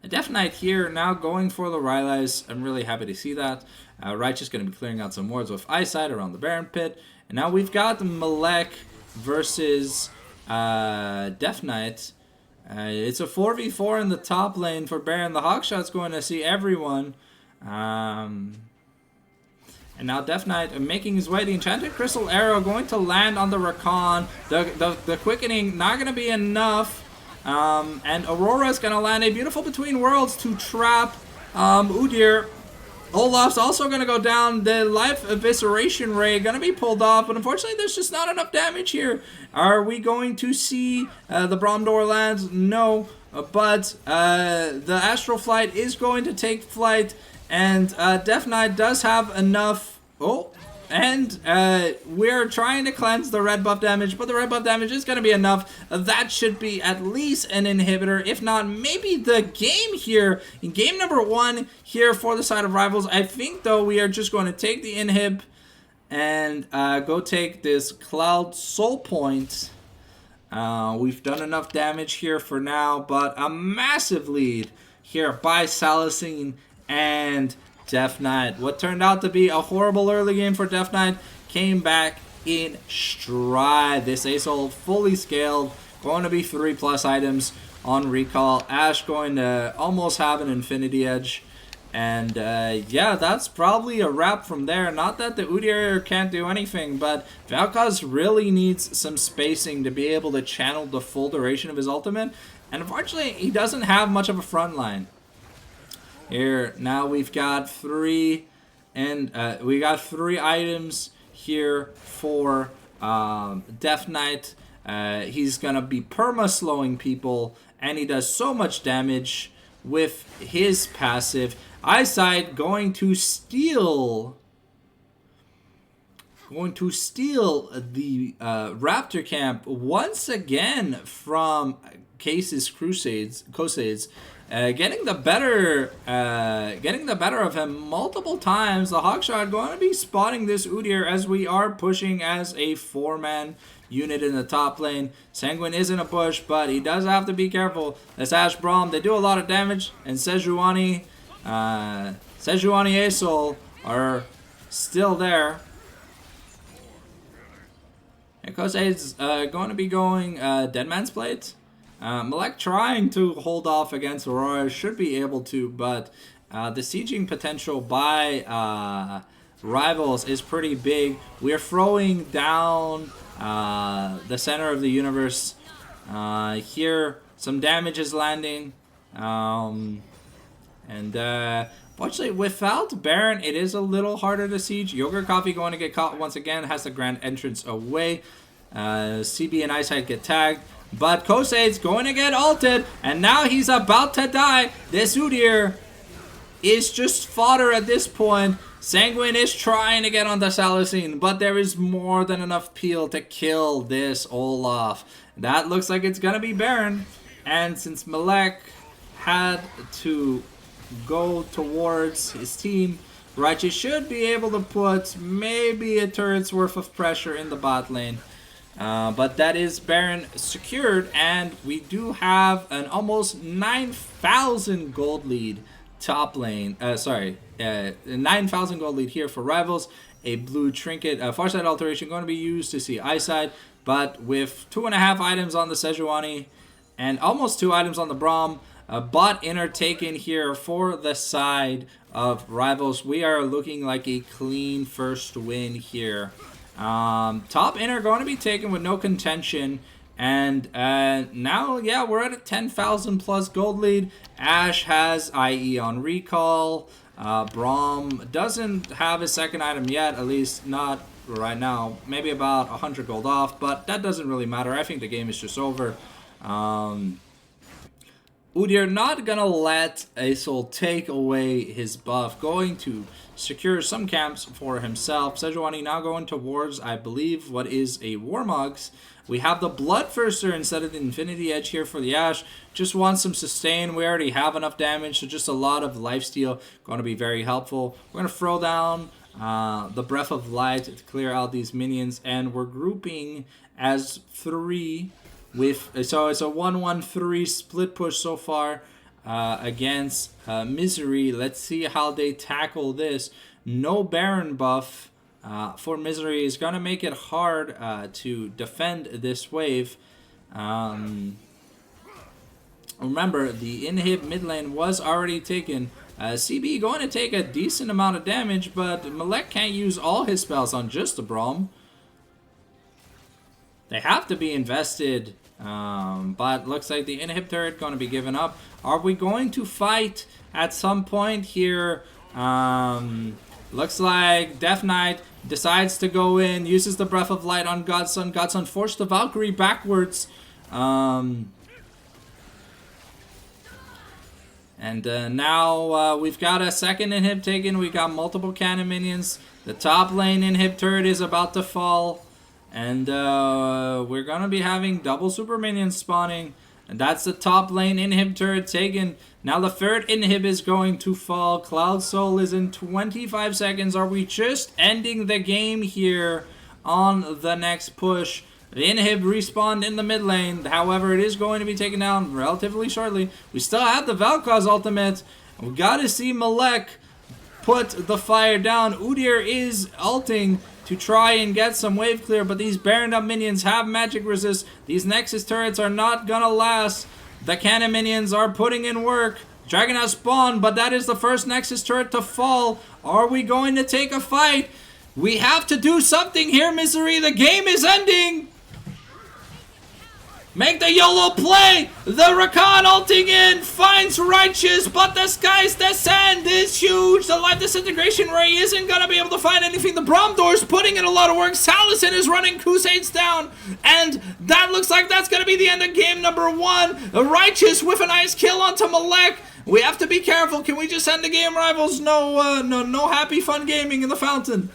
Death Knight here now going for the Rylai's. I'm really happy to see that. Righteous going to be clearing out some wards with Eyesight around the Baron Pit. And now we've got Malek versus Death Knight. It's a 4v4 in the top lane for Baron. The Hawkshot's going to see everyone. And now Death Knight making his way. The Enchanted Crystal Arrow going to land on the Rakan. The Quickening not going to be enough. And Aurora's going to land a beautiful Between Worlds to trap Udyr. Olaf's also going to go down. The Life Evisceration Ray going to be pulled off, but unfortunately there's just not enough damage here. Are we going to see the Bromdor lands? No, but the Astral Flight is going to take flight, and Death Knight does have enough. Oh, and we're trying to cleanse the red buff damage, but the red buff damage is going to be enough. That should be at least an inhibitor, if not maybe the game here. In game number 1 here for the side of Rivals, I think, though, we are just going to take the inhib and go take this Cloud Soul Point. We've done enough damage here for now, but a massive lead here by Salicine and Death Knight. What turned out to be a horrible early game for Death Knight came back in stride. This Ace-Ult fully scaled, going to be 3+ items on recall. Ashe going to almost have an Infinity Edge. And yeah, that's probably a wrap from there. Not that the Udyr can't do anything, but Vel'Koz really needs some spacing to be able to channel the full duration of his ultimate. And unfortunately, he doesn't have much of a front line. Here now we've got 3 items here for Death Knight. He's gonna be perma slowing people, and he does so much damage with his passive. Eyesight going to steal the Raptor camp once again from Case's Crusades. Getting the better of him multiple times. The Hawkshot going to be spotting this Udyr as we are pushing as a 4-man unit in the top lane. Sanguine is in a push, but he does have to be careful. This Ashe Braum, they do a lot of damage, and Sejuani Aesol are still there. And Kose's going to be going Deadman's Plate. Malek trying to hold off against Aurora, should be able to, but the sieging potential by Rivals is pretty big. We're throwing down the center of the universe. Here, some damage is landing. Fortunately, without Baron, it is a little harder to siege. Yogurt Coffee going to get caught once again, has the grand entrance away. CB and Eyesight get tagged. But Kose's going to get ulted, and now he's about to die. This Udyr is just fodder at this point. Sanguine is trying to get onto Salicine, but there is more than enough peel to kill this Olaf. That looks like it's going to be Baron. And since Malek had to go towards his team, Righteous should be able to put maybe a turret's worth of pressure in the bot lane. But that is Baron secured, and we do have an almost 9,000 gold lead top lane. 9,000 gold lead here for Rivals. A blue trinket, Farsight Alteration going to be used to see Eyesight, but with 2.5 items on the Sejuani and almost 2 items on the Braum. Bot inner taken here for the side of Rivals. We are looking like a clean first win here. Top inner going to be taken with no contention, and now, yeah, we're at a 10,000 plus gold lead. Ashe has IE on recall. Braum doesn't have his second item yet, at least not right now. Maybe about 100 gold off, but that doesn't really matter. I think the game is just over. Udyr not gonna let Aesol take away his buff, going to secure some camps for himself. Sejuani now going towards, I believe, what is a Warmogs. We have the Bloodthirster instead of the Infinity Edge here for the Ashe. Just want some sustain. We already have enough damage, so just a lot of lifesteal going to be very helpful. We're going to throw down the Breath of Light to clear out these minions, and we're grouping as 3 with, so it's a 1-1-3 split push so far. against MZRY. Let's see how they tackle this. No Baron buff for MZRY is going to make it hard to defend this wave. Remember, the inhib mid lane was already taken. CB going to take a decent amount of damage, but Malek can't use all his spells on just the Braum. They have to be invested, but looks like the inhib turret going to be given up. Are we going to fight at some point here? Looks like Death Knight decides to go in, uses the Breath of Light on Godson. Godson forced the Valkyrie backwards. And now we've got a second inhib taken. We got multiple cannon minions. The top lane inhib turret is about to fall. And we're going to be having double super minions spawning. And that's the top lane inhib turret taken. Now the third inhib is going to fall. Cloud Soul is in 25 seconds. Are we just ending the game here on the next push? The inhib respawned in the mid lane. However, it is going to be taken down relatively shortly. We still have the Valkaz ultimate. We got to see Malek put the fire down. Udyr is ulting to try and get some wave clear, but these Baroned up minions have magic resist. These Nexus turrets are not gonna last. The cannon minions are putting in work. Dragon has spawned, but that is the first Nexus turret to fall. Are we going to take a fight? We have to do something here, MZRY. The game is ending. Make the YOLO play! The Rakan ulting in, finds Righteous, but the Sky's Descent is huge! The Life Disintegration Ray isn't gonna be able to find anything. The Bromdor's putting in a lot of work. Salison is running Crusades down, and that looks like that's gonna be the end of game number 1. Righteous with a nice kill onto Malek. We have to be careful. Can we just end the game, rivals? No happy fun gaming in the fountain.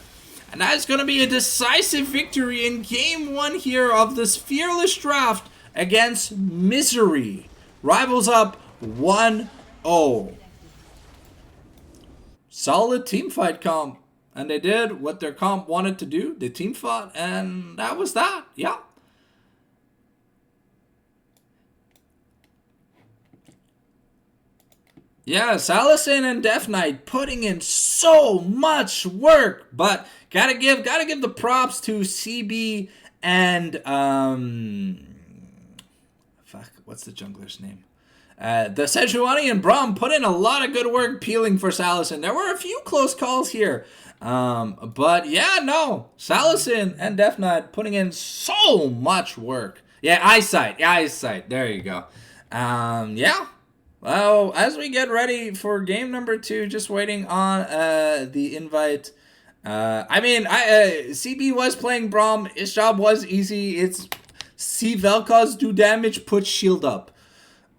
And that's gonna be a decisive victory in game 1 here of this fearless draft against MZRY. Rivals up 1-0. Solid team fight comp. And they did what their comp wanted to do. They team fought, and that was that. Yeah. Yeah, Salison and Death Knight putting in so much work. But gotta give the props to CB and what's the jungler's name? The Sejuani and Braum put in a lot of good work peeling for Salison. There were a few close calls here. But yeah, no. Salison and Death Knight putting in so much work. Yeah, eyesight. There you go. Yeah. Well, as we get ready for game number 2, just waiting on the invite. CB was playing Braum. His job was easy. It's see Vel'Koz do damage, put shield up.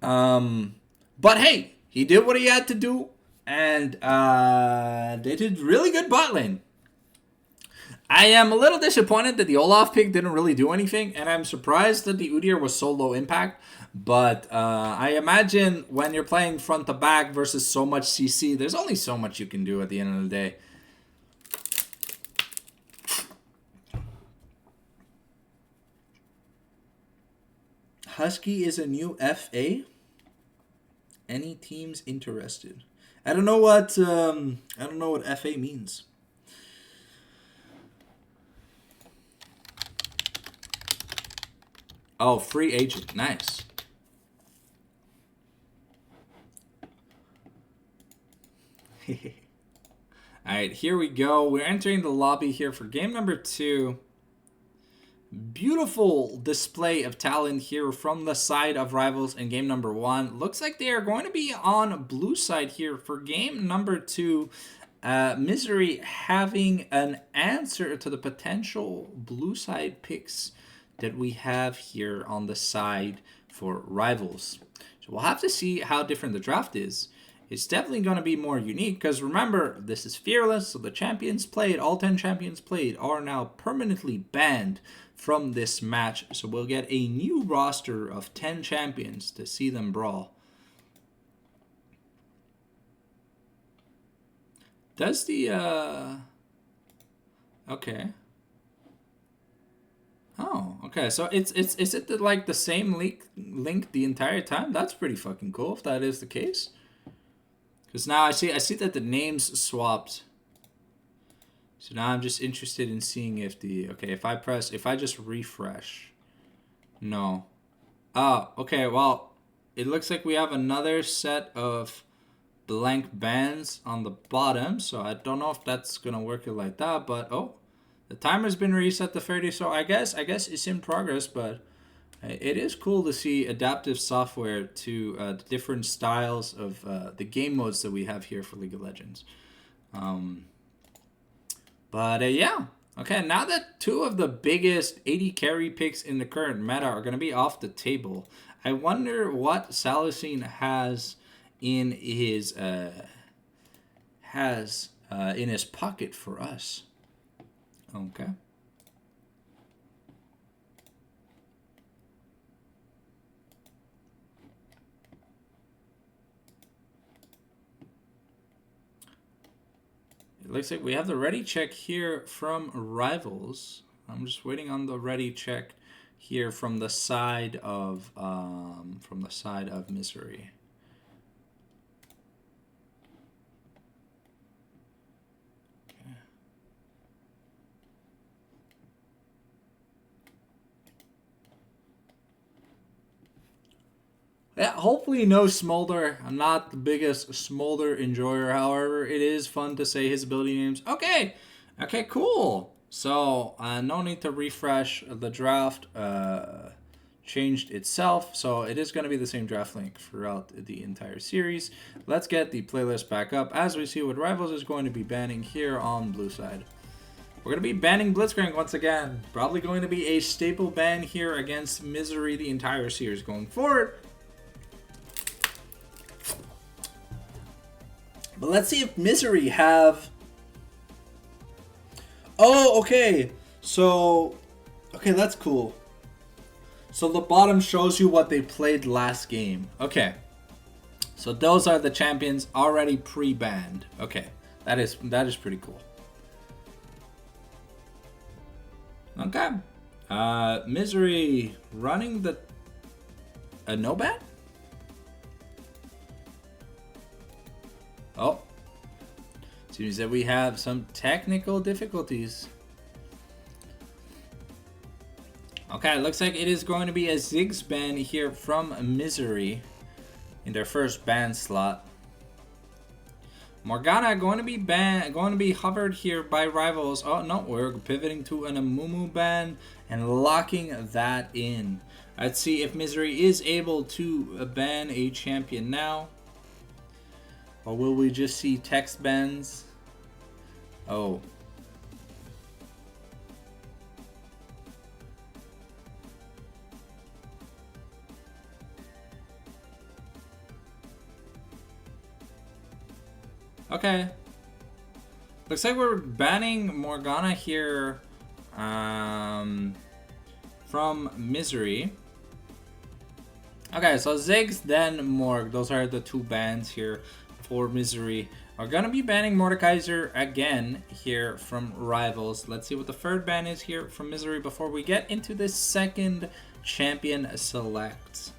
But hey, he did what he had to do, and they did really good bot lane. I am a little disappointed that the Olaf pick didn't really do anything, and I'm surprised that the Udyr was so low impact. But I imagine when you're playing front to back versus so much CC, there's only so much you can do at the end of the day. Husky is a new FA. Any teams interested? I don't know what FA means. Oh, free agent. Nice. Alright, here we go. We're entering the lobby here for game number 2. Beautiful display of talent here from the side of Rivals in game number 1. Looks like they are going to be on blue side here for game number 2. MZRY having an answer to the potential blue side picks that we have here on the side for Rivals. So we'll have to see how different the draft is. It's definitely going to be more unique because remember, this is Fearless, so the champions played, all 10 champions played, are now permanently banned from this match. So we'll get a new roster of 10 champions to see them brawl. Does the, okay. Oh, Okay, so is it like the same link the entire time? That's pretty fucking cool if that is the case. Because now I see that the names swapped. So now I'm just interested in seeing if the if I just refresh. No. Oh, okay, well, it looks like we have another set of blank bands on the bottom, so I don't know if that's gonna work it like that, but oh, the timer's been reset to 30, so I guess it's in progress, but it is cool to see adaptive software to the different styles of the game modes that we have here for League of Legends. But yeah. Okay, now that two of the biggest 80 carry picks in the current meta are going to be off the table, I wonder what Salicine has in his pocket for us. Okay. It looks like we have the ready check here from Rivals. I'm just waiting on the ready check here from the side of MZRY. Yeah, hopefully no Smolder. I'm not the biggest Smolder enjoyer. However, it is fun to say his ability names. Okay, cool. So no need to refresh the draft. Changed itself, so it is going to be the same draft link throughout the entire series. Let's get the playlist back up as we see what Rivals is going to be banning here on blue side. We're going to be banning Blitzcrank once again. Probably going to be a staple ban here against MZRY the entire series going forward. But let's see if MZRY have... Oh, okay. So, okay, that's cool. So the bottom shows you what they played last game. Okay. So those are the champions already pre-banned. Okay. That is pretty cool. Okay. MZRY running the... A no ban? Oh. Seems that we have some technical difficulties. Okay, looks like it is going to be a Ziggs ban here from MZRY in their first ban slot. Morgana going to be hovered here by Rivals. Oh no, we're pivoting to an Amumu ban and locking that in. Let's see if MZRY is able to ban a champion now. Or will we just see text bans? Oh. Okay. Looks like we're banning Morgana here from MZRY. Okay, so Ziggs, then Morg. Those are the two bans here for MZRY. We're going to be banning Mordekaiser again here from Rivals. Let's see what the third ban is here from MZRY before we get into the second champion select.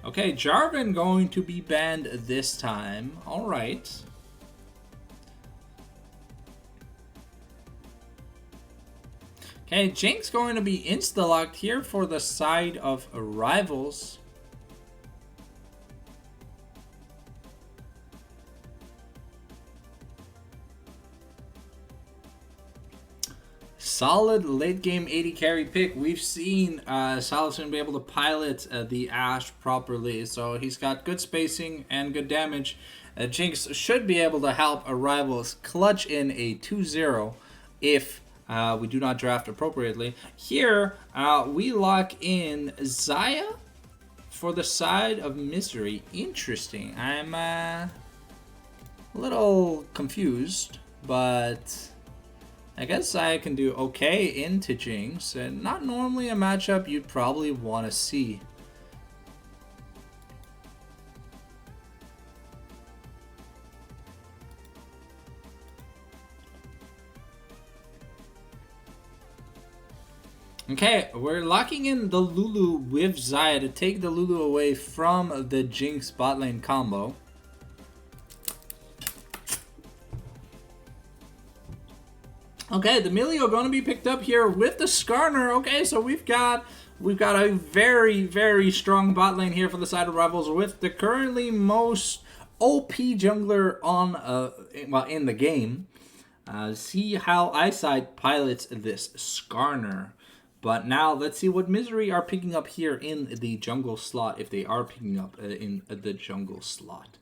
Okay, Jarvan going to be banned this time. All right. Okay, Jinx going to be insta-locked here for the side of Rivals. Solid late game 80 carry pick. We've seen Salicine be able to pilot the Ashe properly, so he's got good spacing and good damage. Jinx should be able to help Rivals clutch in a 2-0 if we do not draft appropriately. Here, we lock in Xayah for the side of MZRY. Interesting. I'm a little confused, but I guess I can do okay into Jinx, and not normally a matchup you'd probably want to see. Okay, we're locking in the Lulu with Zaya to take the Lulu away from the Jinx bot lane combo. Okay, the Milio going to be picked up here with the Skarner. Okay, so we've got a very strong bot lane here for the side of Rivals with the currently most OP jungler on well, in the game. See how Eyesight pilots this Skarner. But now let's see what MZRY are picking up here in the jungle slot, if they are picking up in the jungle slot.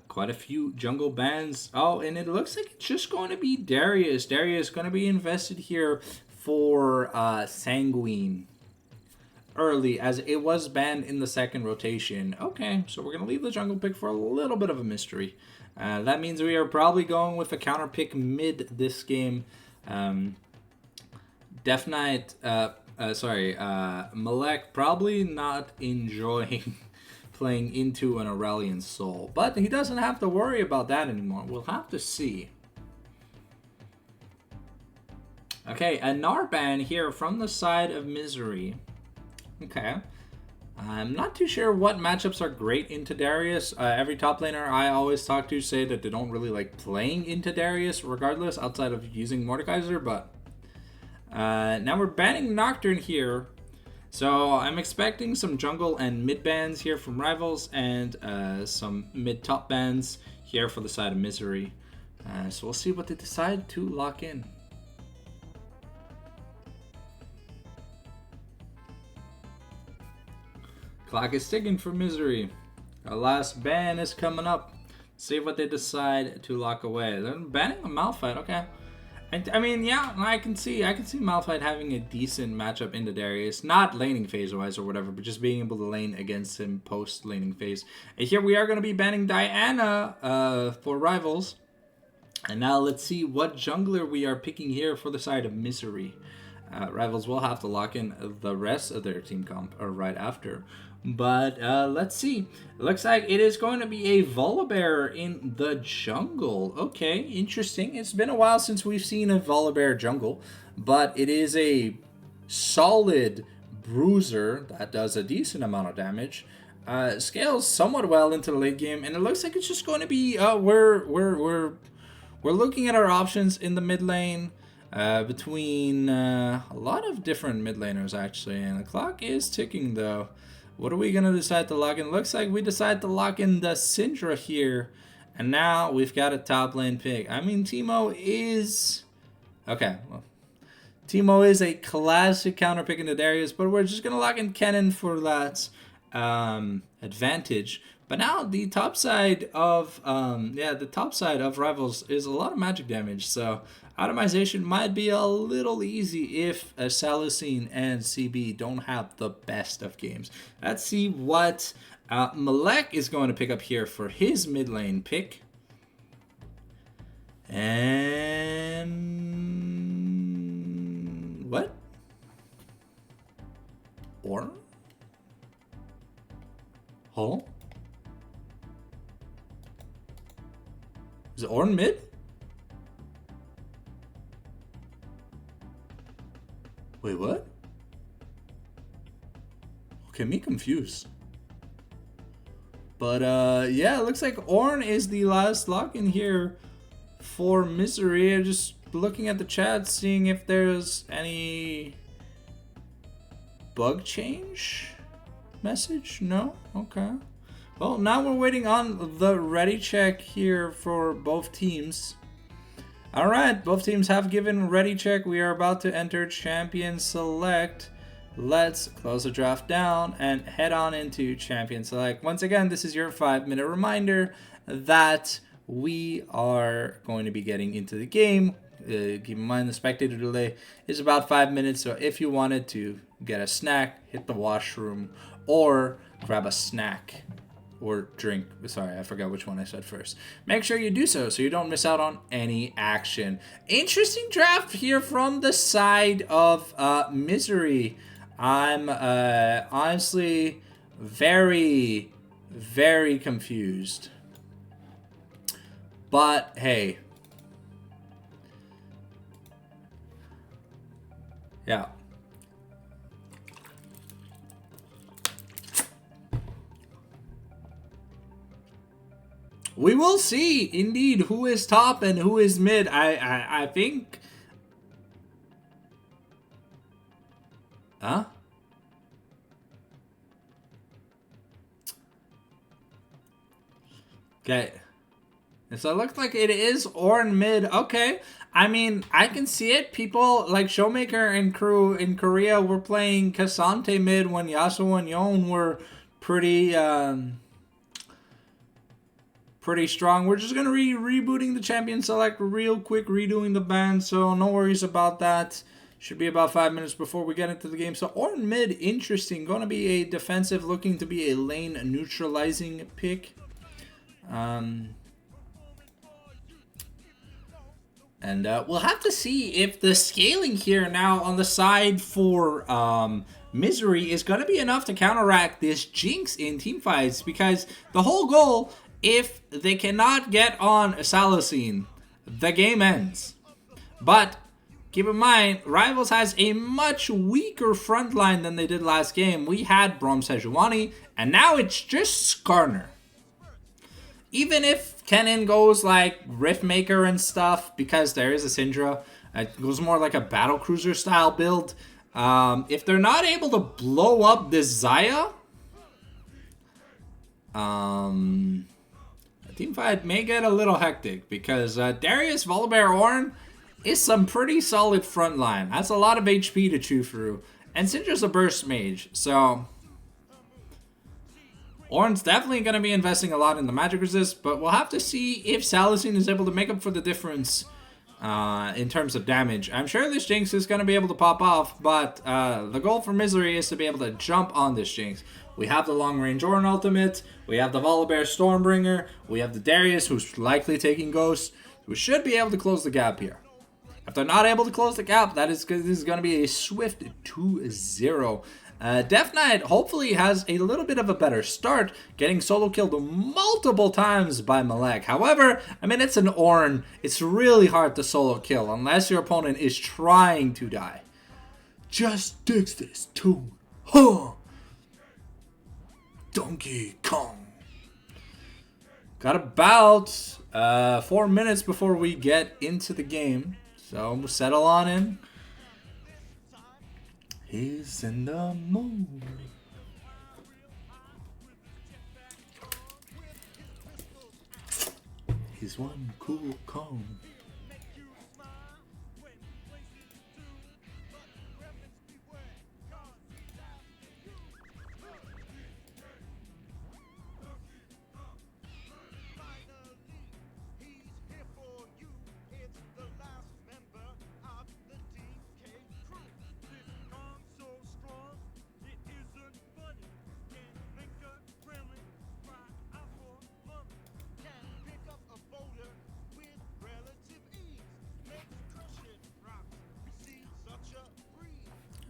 Quite a few jungle bans. Oh, and it looks like it's just going to be Darius. Darius going to be invested here for Sanguine early, as it was banned in the second rotation. Okay, so we're going to leave the jungle pick for a little bit of a mystery. That means we are probably going with a counter pick mid this game. Death Knight, Malek probably not enjoying playing into an Aurelion Soul, but he doesn't have to worry about that anymore. We'll have to see. Okay, a Narban here from the side of MZRY. Okay. I'm not too sure what matchups are great into Darius. Every top laner I always talk to say that they don't really like playing into Darius regardless, outside of using Mordekaiser, but now we're banning Nocturne here. So I'm expecting some jungle and mid bans here from Rivals, and some mid-top bans here for the side of MZRY. So we'll see what they decide to lock in. Clock is ticking for MZRY. Our last ban is coming up. See what they decide to lock away. They're banning a Malphite, okay. I mean, yeah, I can see Malphite having a decent matchup into Darius. Not laning phase-wise or whatever, but just being able to lane against him post-laning phase. And here we are going to be banning Diana for Rivals. And now let's see what jungler we are picking here for the side of MZRY. Rivals will have to lock in the rest of their team comp right after. But let's see. It looks like it is going to be a Volibear in the jungle. Okay, interesting. It's been a while since we've seen a Volibear jungle, but it is a solid bruiser that does a decent amount of damage. Scales somewhat well into the late game, and it looks like it's just going to be we're looking at our options in the mid lane. Between a lot of different mid laners actually, and the clock is ticking though. What are we gonna decide to lock in? Looks like we decide to lock in the Syndra here, and now we've got a top lane pick. I mean, Teemo is okay. Well, Teemo is a classic counter pick into Darius, but we're just gonna lock in Kennen for that advantage. But now the top side of Rivals is a lot of magic damage, so automation might be a little easy if Salicine and CB don't have the best of games. Let's see what Malek is going to pick up here for his mid lane pick. And what? Or? Huh? Is it Ornn mid? Wait, what? Okay, me confused. But yeah, it looks like Ornn is the last lock in here for MZRY. I'm just looking at the chat, seeing if there's any bug change message. No? Okay. Well, now we're waiting on the ready check here for both teams. Alright, both teams have given ready check. We are about to enter Champion Select. Let's close the draft down and head on into Champion Select. Once again, this is your 5-minute reminder that we are going to be getting into the game. Keep in mind the spectator delay is about 5 minutes, so if you wanted to get a snack, hit the washroom, or grab a snack or drink. Sorry, I forgot which one I said first. Make sure you do so you don't miss out on any action. Interesting draft here from the side of MZRY. I'm honestly very confused. But hey. Yeah. We will see, indeed, who is top and who is mid. I think... Huh? Okay. So it looks like it is Ornn mid. Okay. I mean, I can see it. People like Showmaker and crew in Korea were playing Kasante mid when Yasuo and Yon were pretty pretty strong. We're just gonna rebooting the champion select real quick, redoing the ban, so no worries about that. Should be about 5 minutes before we get into the game. So Ornn mid, interesting. Going to be a defensive, looking to be a lane neutralizing pick. And we'll have to see if the scaling here now on the side for MZRY is going to be enough to counteract this Jinx in teamfights, because the whole goal, if they cannot get on Salasine, the game ends. But keep in mind, Rivals has a much weaker front line than they did last game. We had Braum Sejuani, and now it's just Skarner. Even if Kennen goes like Riftmaker and stuff, because there is a Syndra, it goes more like a Battlecruiser style build. If they're not able to blow up this Xayah, the teamfight may get a little hectic, because Darius, Volibear, Ornn is some pretty solid front line. That's a lot of HP to chew through. And Syndra's a burst mage, so Ornn's definitely going to be investing a lot in the magic resist, but we'll have to see if Salasine is able to make up for the difference in terms of damage. I'm sure this Jinx is going to be able to pop off, but the goal for MZRY is to be able to jump on this Jinx. We have the long-range Ornn ultimate, we have the Volibear Stormbringer, we have the Darius who's likely taking Ghost. We should be able to close the gap here. If they're not able to close the gap, this is going to be a swift 2-0. Death Knight hopefully has a little bit of a better start, getting solo killed multiple times by Malek. However, I mean, it's an Ornn. It's really hard to solo kill unless your opponent is trying to die. Just takes this tune. Huh. Donkey Kong. Got about 4 minutes before we get into the game, so we'll settle on in. He's in the mood. He's one cool cone.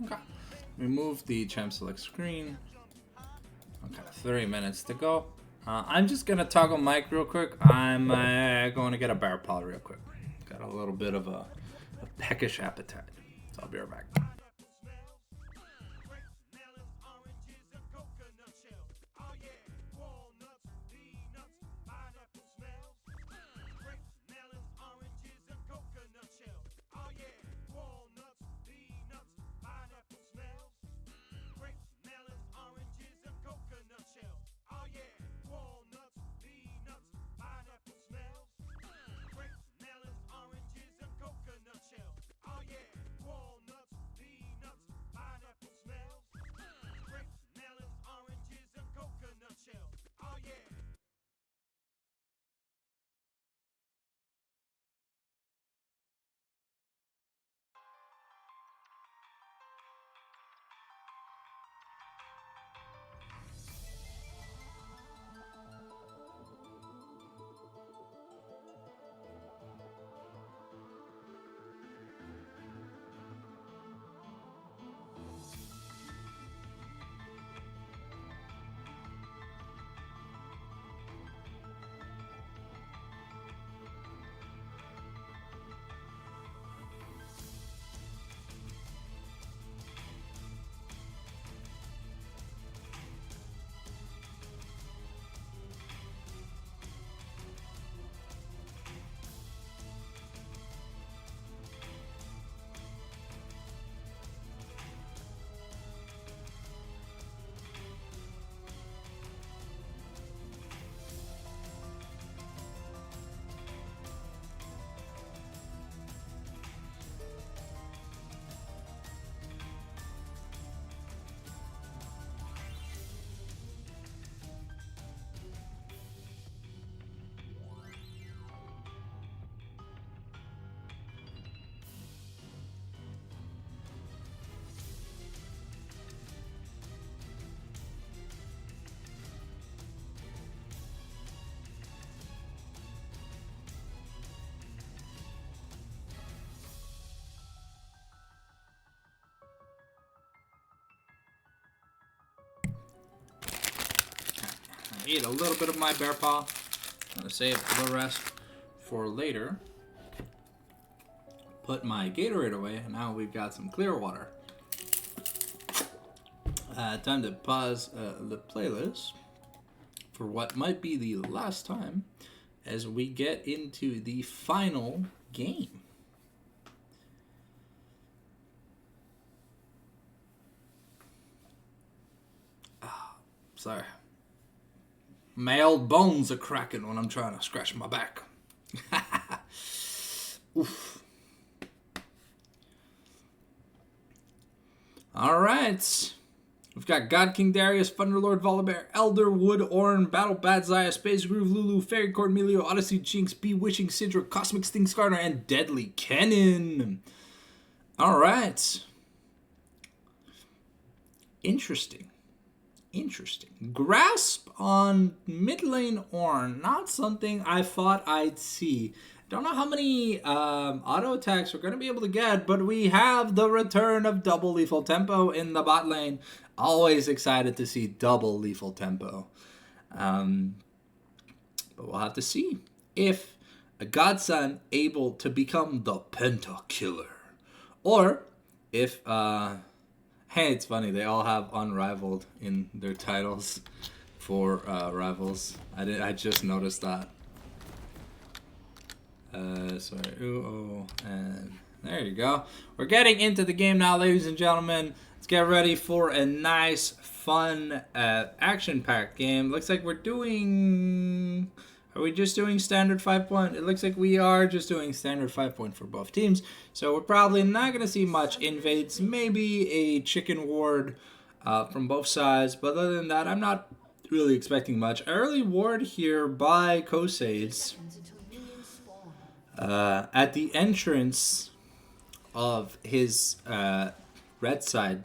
Okay. Remove the champ select screen. Okay, 30 minutes to go. I'm just gonna toggle mic real quick. I'm going to get a bear paw real quick. Got a little bit of a peckish appetite, so I'll be right back. eat a little bit of my bear paw. I'm gonna save the rest for later. Put my Gatorade away, and now we've got some clear water. Time to pause the playlist for what might be the last time as we get into the final game. Sorry. My old bones are cracking when I'm trying to scratch my back. Oof. Alright. We've got God King Darius, Thunderlord Volibear, Elder Wood Orn, Battle Bad Zaya, Space Groove Lulu, Fairy Court Melio, Odyssey Jinx, Bewitching Sidra, Cosmic Sting Skarner, and Deadly Kennen. Alright. Interesting. Grasp on mid lane Ornn, not something I thought I'd see. Don't know how many auto attacks we're going to be able to get, but we have the return of double lethal tempo in the bot lane. Always excited to see double lethal tempo. But we'll have to see if a Godson able to become the Penta Killer, or if hey, it's funny, they all have Unrivaled in their titles for Rivals. I just noticed that. Sorry, and there you go. We're getting into the game now, ladies and gentlemen. Let's get ready for a nice, fun, action-packed game. Looks like we're doing... Are we just doing standard 5-point? It looks like we are just doing standard 5-point for both teams. So we're probably not going to see much invades. Maybe a chicken ward from both sides. But other than that, I'm not really expecting much. Early ward here by Kosades at the entrance of his red side.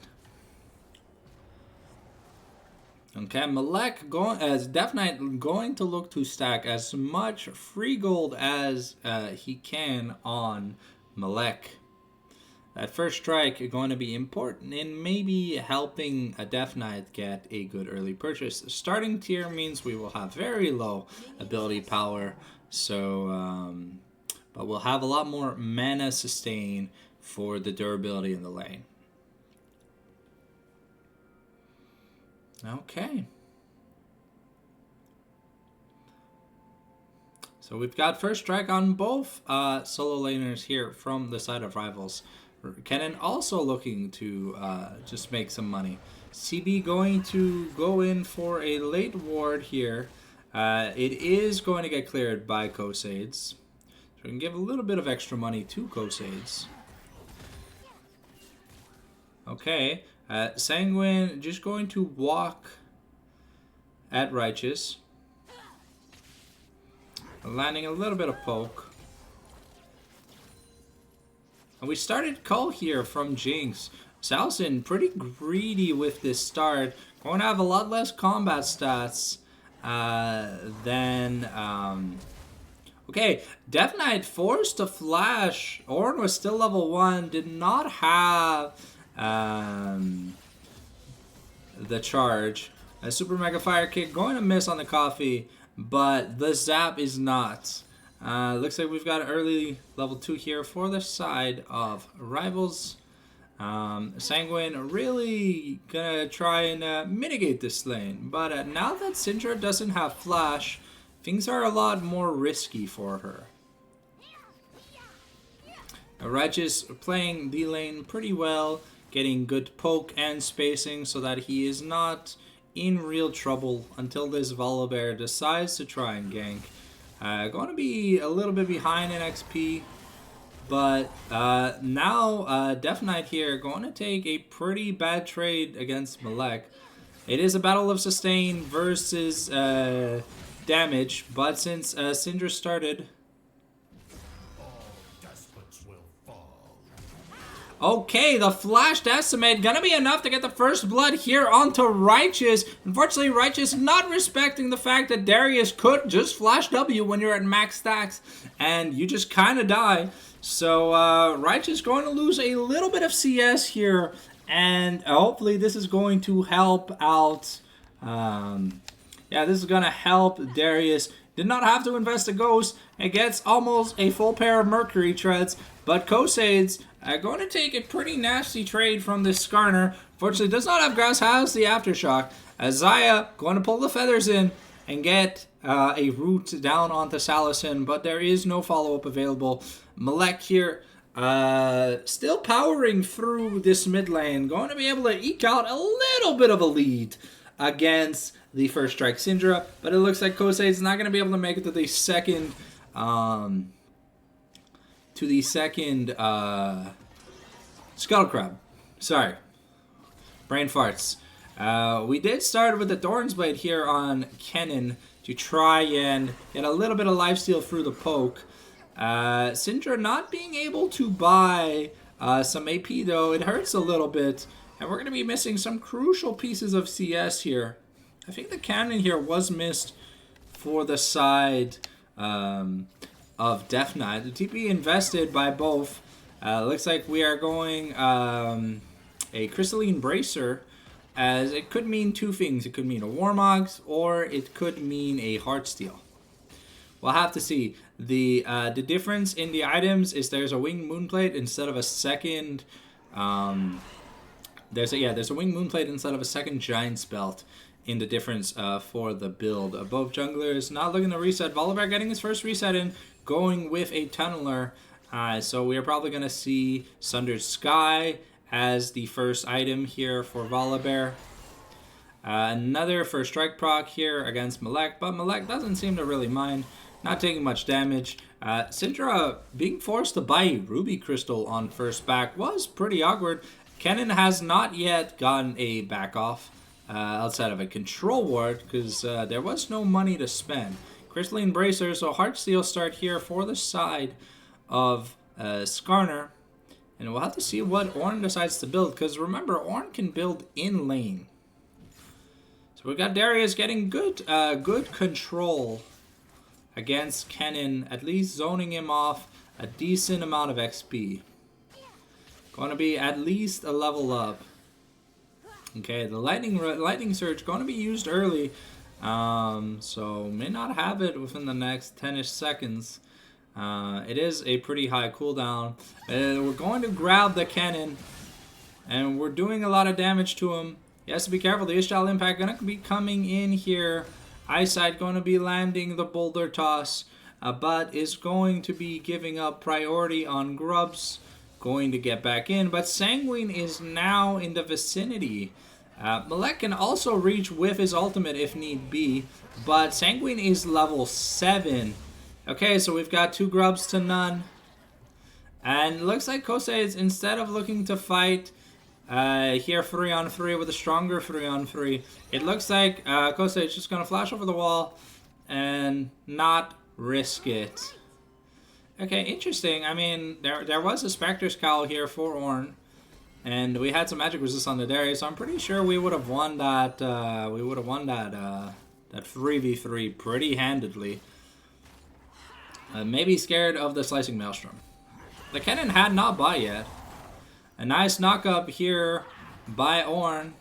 Okay, Malek going as Death Knight going to look to stack as much free gold as he can on Malek. That first strike is going to be important in maybe helping a Death Knight get a good early purchase. The starting tier means we will have very low ability power, so but we'll have a lot more mana sustain for the durability in the lane. Okay. So we've got first strike on both solo laners here from the side of Rivals. Kennen also looking to just make some money. CB going to go in for a late ward here. It is going to get cleared by Kosades. So we can give a little bit of extra money to Kosades. Okay. Sanguine just going to walk at Righteous. Landing a little bit of poke. And we started Cull here from Jinx. Salson pretty greedy with this start. Going to have a lot less combat stats than... Okay, Death Knight forced to flash. Ornn was still level 1. Did not have... the charge. A super mega fire kick going to miss on the coffee, but the zap is not. Looks like we've got an early level 2 here for the side of Rivals. Sanguine really gonna try and mitigate this lane, but now that Syndra doesn't have flash, things are a lot more risky for her. Righteous playing the lane pretty well, getting good poke and spacing so that he is not in real trouble until this Volibear decides to try and gank. Going to be a little bit behind in XP, but now Death Knight here going to take a pretty bad trade against Malek. It is a battle of sustain versus damage, but since Syndra started... Okay, the Flash Decimate gonna be enough to get the first blood here onto Righteous. Unfortunately, Righteous not respecting the fact that Darius could just Flash W when you're at max stacks, and you just kind of die. So, Righteous going to lose a little bit of CS here, and hopefully this is going to help out... yeah, Yeah, this is gonna help Darius. Did not have to invest a Ghost and gets almost a full pair of Mercury Treads. But Kosades going to take a pretty nasty trade from this Skarner. Fortunately, does not have Grass, has the Aftershock. Zaya going to pull the Feathers in and get a route down onto Salison, but there is no follow-up available. Malek here still powering through this mid lane, going to be able to eke out a little bit of a lead against the first strike Syndra, but it looks like Kosei is not going to be able to make it to the second Scuttle Crab. Sorry, brain farts. We did start with the Thorn's Blade here on Kennen to try and get a little bit of lifesteal through the poke. Syndra not being able to buy some AP though, it hurts a little bit. And we're going to be missing some crucial pieces of CS here. I think the cannon here was missed for the side of Death Knight. The TP invested by both. Looks like we are going a Crystalline Bracer, as it could mean two things. It could mean a Warmogs, or it could mean a Heartsteel. We'll have to see. The difference in the items is there's a Winged Moonplate instead of a second... there's a Winged Moonplate instead of a second Giant's Belt in the difference for the build. Both junglers not looking to reset. Volibear getting his first reset in, going with a Tunneler. So we are probably going to see Sundered Sky as the first item here for Volibear. Another first strike proc here against Malek, but Malek doesn't seem to really mind. Not taking much damage. Syndra being forced to buy Ruby Crystal on first back was pretty awkward. Kennen has not yet gotten a back off outside of a control ward because there was no money to spend. Crystalline Bracer, so Heartsteel start here for the side of Skarner. And we'll have to see what Ornn decides to build, because remember, Ornn can build in lane. So we got Darius getting good control against Kennen, at least zoning him off a decent amount of XP. Going to be at least a level up. Okay, the lightning surge going to be used early, so may not have it within the next 10-ish seconds. It is a pretty high cooldown. We're going to grab the cannon, and we're doing a lot of damage to him. He has to be careful. The Ishtal Impact going to be coming in here. Eyesight going to be landing the boulder toss, but is going to be giving up priority on Grubs. Going to get back in, but Sanguine is now in the vicinity. Malek can also reach with his ultimate if need be, but Sanguine is level 7. Okay, so we've got 2 Grubs to none. And it looks like Kosei is, instead of looking to fight here 3-on-3 with a stronger 3-on-3, it looks like Kosei is just going to flash over the wall and not risk it. Okay, interesting. I mean, there was a Spectre's Cowl here for Ornn, and we had some magic resist on the Darius, so I'm pretty sure we would have won that. That 3v3 pretty handedly. Maybe scared of the Slicing Maelstrom. The cannon had not bought yet. A nice knock up here by Ornn.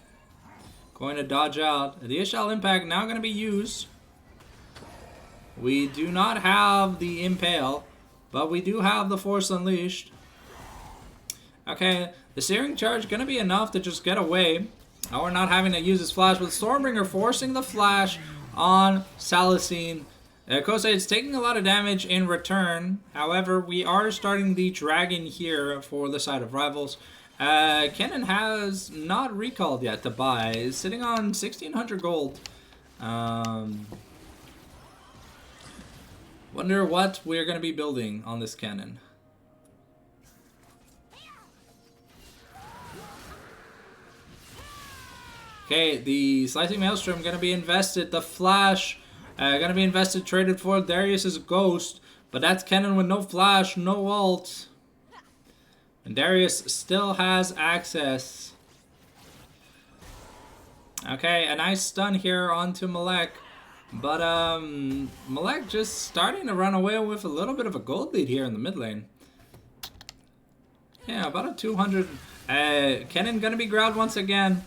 Going to dodge out. The Ishtal Impact now going to be used. We do not have the Impale, but we do have the Force Unleashed. Okay, the Searing Charge going to be enough to just get away. Now we're not having to use his flash, with Stormbringer forcing the flash on Salicine. Kosei is taking a lot of damage in return. However, we are starting the Dragon here for the side of Rivals. Kennen has not recalled yet to buy. He's sitting on 1,600 gold. Wonder what we're going to be building on this cannon. Okay, the Slicing Maelstrom going to be invested. The Flash going to be invested, traded for Darius's Ghost. But that's Kennen with no Flash, no ult. And Darius still has access. Okay, a nice stun here onto Malek. But Malek just starting to run away with a little bit of a gold lead here in the mid lane. Yeah, about a 200. Kennen gonna be grabbed once again.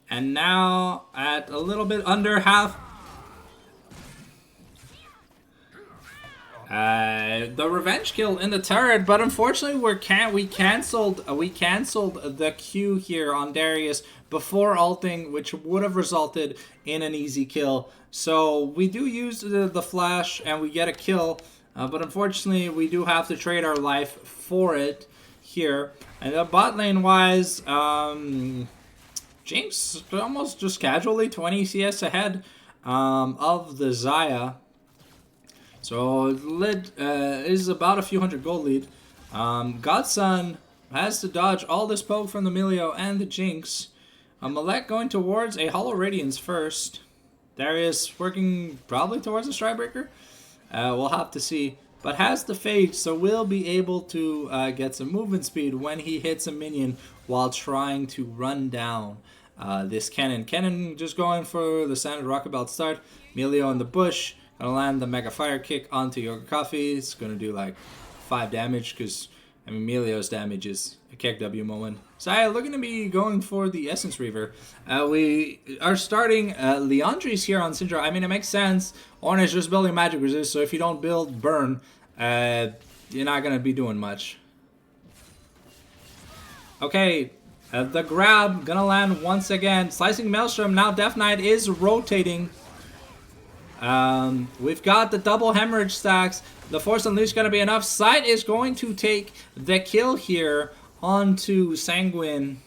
And now at a little bit under half. The revenge kill in the turret, but unfortunately we canceled the Q here on Darius before ulting, which would have resulted in an easy kill. So we do use the flash and we get a kill, but unfortunately we do have to trade our life for it here. And bot lane wise, Jinx almost just casually 20 CS ahead of the Xayah. So lead is about a few hundred gold lead. Godson has to dodge all this poke from the Milio and the Jinx. Malek going towards a Hollow Radiance first. Darius working probably towards a Stridebreaker. We'll have to see. But has the Fate, so will be able to get some movement speed when he hits a minion while trying to run down this Kennen. Kennen just going for the standard Rockabelt start. Milio in the bush. Gonna land the Mega Fire Kick onto Yoga Coffee. It's gonna do like 5 damage because, I mean, Melio's damage is a kick W moment. Xayah looking to be going for the Essence Reaver. We are starting Leandri's here on Syndra. I mean, it makes sense. Ornn is just building Magic Resist, so if you don't build Burn, you're not gonna be doing much. Okay, the grab gonna land once again. Slicing Maelstrom. Now Death Knight is rotating. We've got the double hemorrhage stacks. The Force Unleashed gonna be enough. Sight is going to take the kill here onto Sanguine.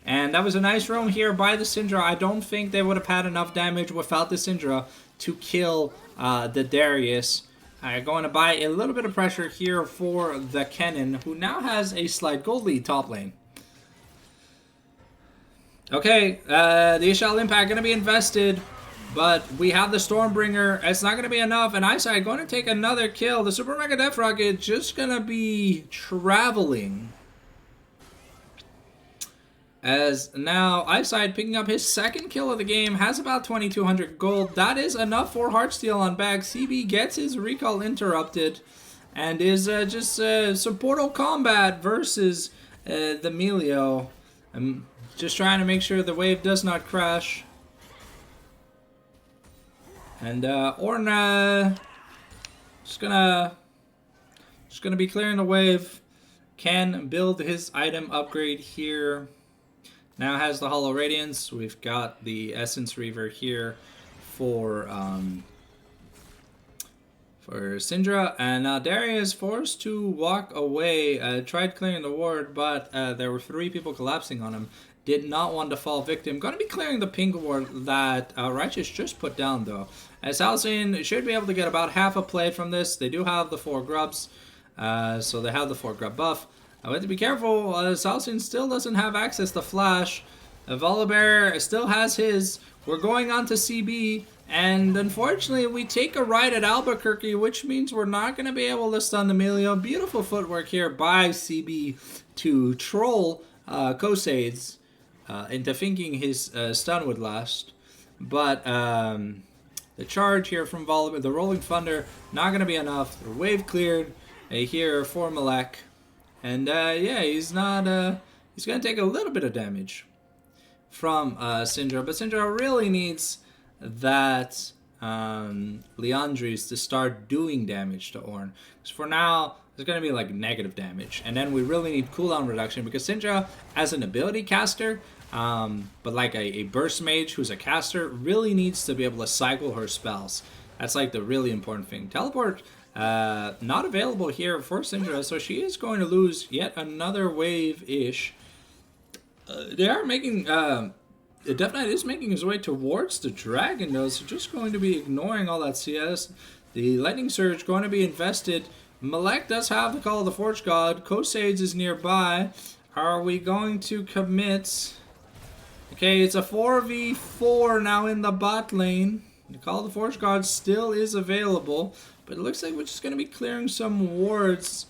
And that was a nice roam here by the Syndra. I don't think they would have had enough damage without the Syndra to kill the Darius. Going to buy a little bit of pressure here for the Kennen, who now has a slight gold lead top lane. Okay, the Ishal Impact gonna be invested. But we have the Stormbringer. It's not going to be enough. And Eyesight going to take another kill. The Super Mega Death Rocket just going to be traveling. As now Eyesight picking up his second kill of the game. Has about 2,200 gold. That is enough for Heartsteel on back. CB gets his recall interrupted. And is just some Portal Combat versus the Melio. I'm just trying to make sure the wave does not crash. And Ornn just gonna be clearing the wave. Can build his item upgrade here. Now has the Hollow Radiance. We've got the Essence Reaver here for Syndra, and Darius forced to walk away. Tried clearing the ward, but there were 3 people collapsing on him. Did not want to fall victim. Going to be clearing the pink ward that Righteous just put down, though. As Halcyon should be able to get about half a plate from this. They do have the 4 grubs, so they have the 4 grub buff. I have to be careful. Halcyon still doesn't have access to Flash. Volibear still has his. We're going on to CB, and unfortunately, we take a ride at Albuquerque, which means we're not going to be able to stun the Melio. Beautiful footwork here by CB to troll Kosades into thinking his stun would last. But the charge here from Volibear, the Rolling Thunder, not going to be enough. The wave cleared here for Malek. And yeah, he's not. He's going to take a little bit of damage from Syndra. But Syndra really needs that Leandri's to start doing damage to Ornn. So for now, it's going to be like negative damage. And then we really need cooldown reduction because Syndra, as an ability caster, but like a burst mage who's a caster, really needs to be able to cycle her spells. That's like the really important thing. Teleport not available here for Syndra, so she is going to lose yet another wave-ish. They are making... The Death Knight is making his way towards the dragon, though, so just going to be ignoring all that CS. The Lightning Surge going to be invested. Malek does have the Call of the Forge God. Kosades is nearby. Are we going to commit? Okay, it's a 4v4 now in the bot lane. The Call of the Forge God still is available, but it looks like we're just going to be clearing some wards.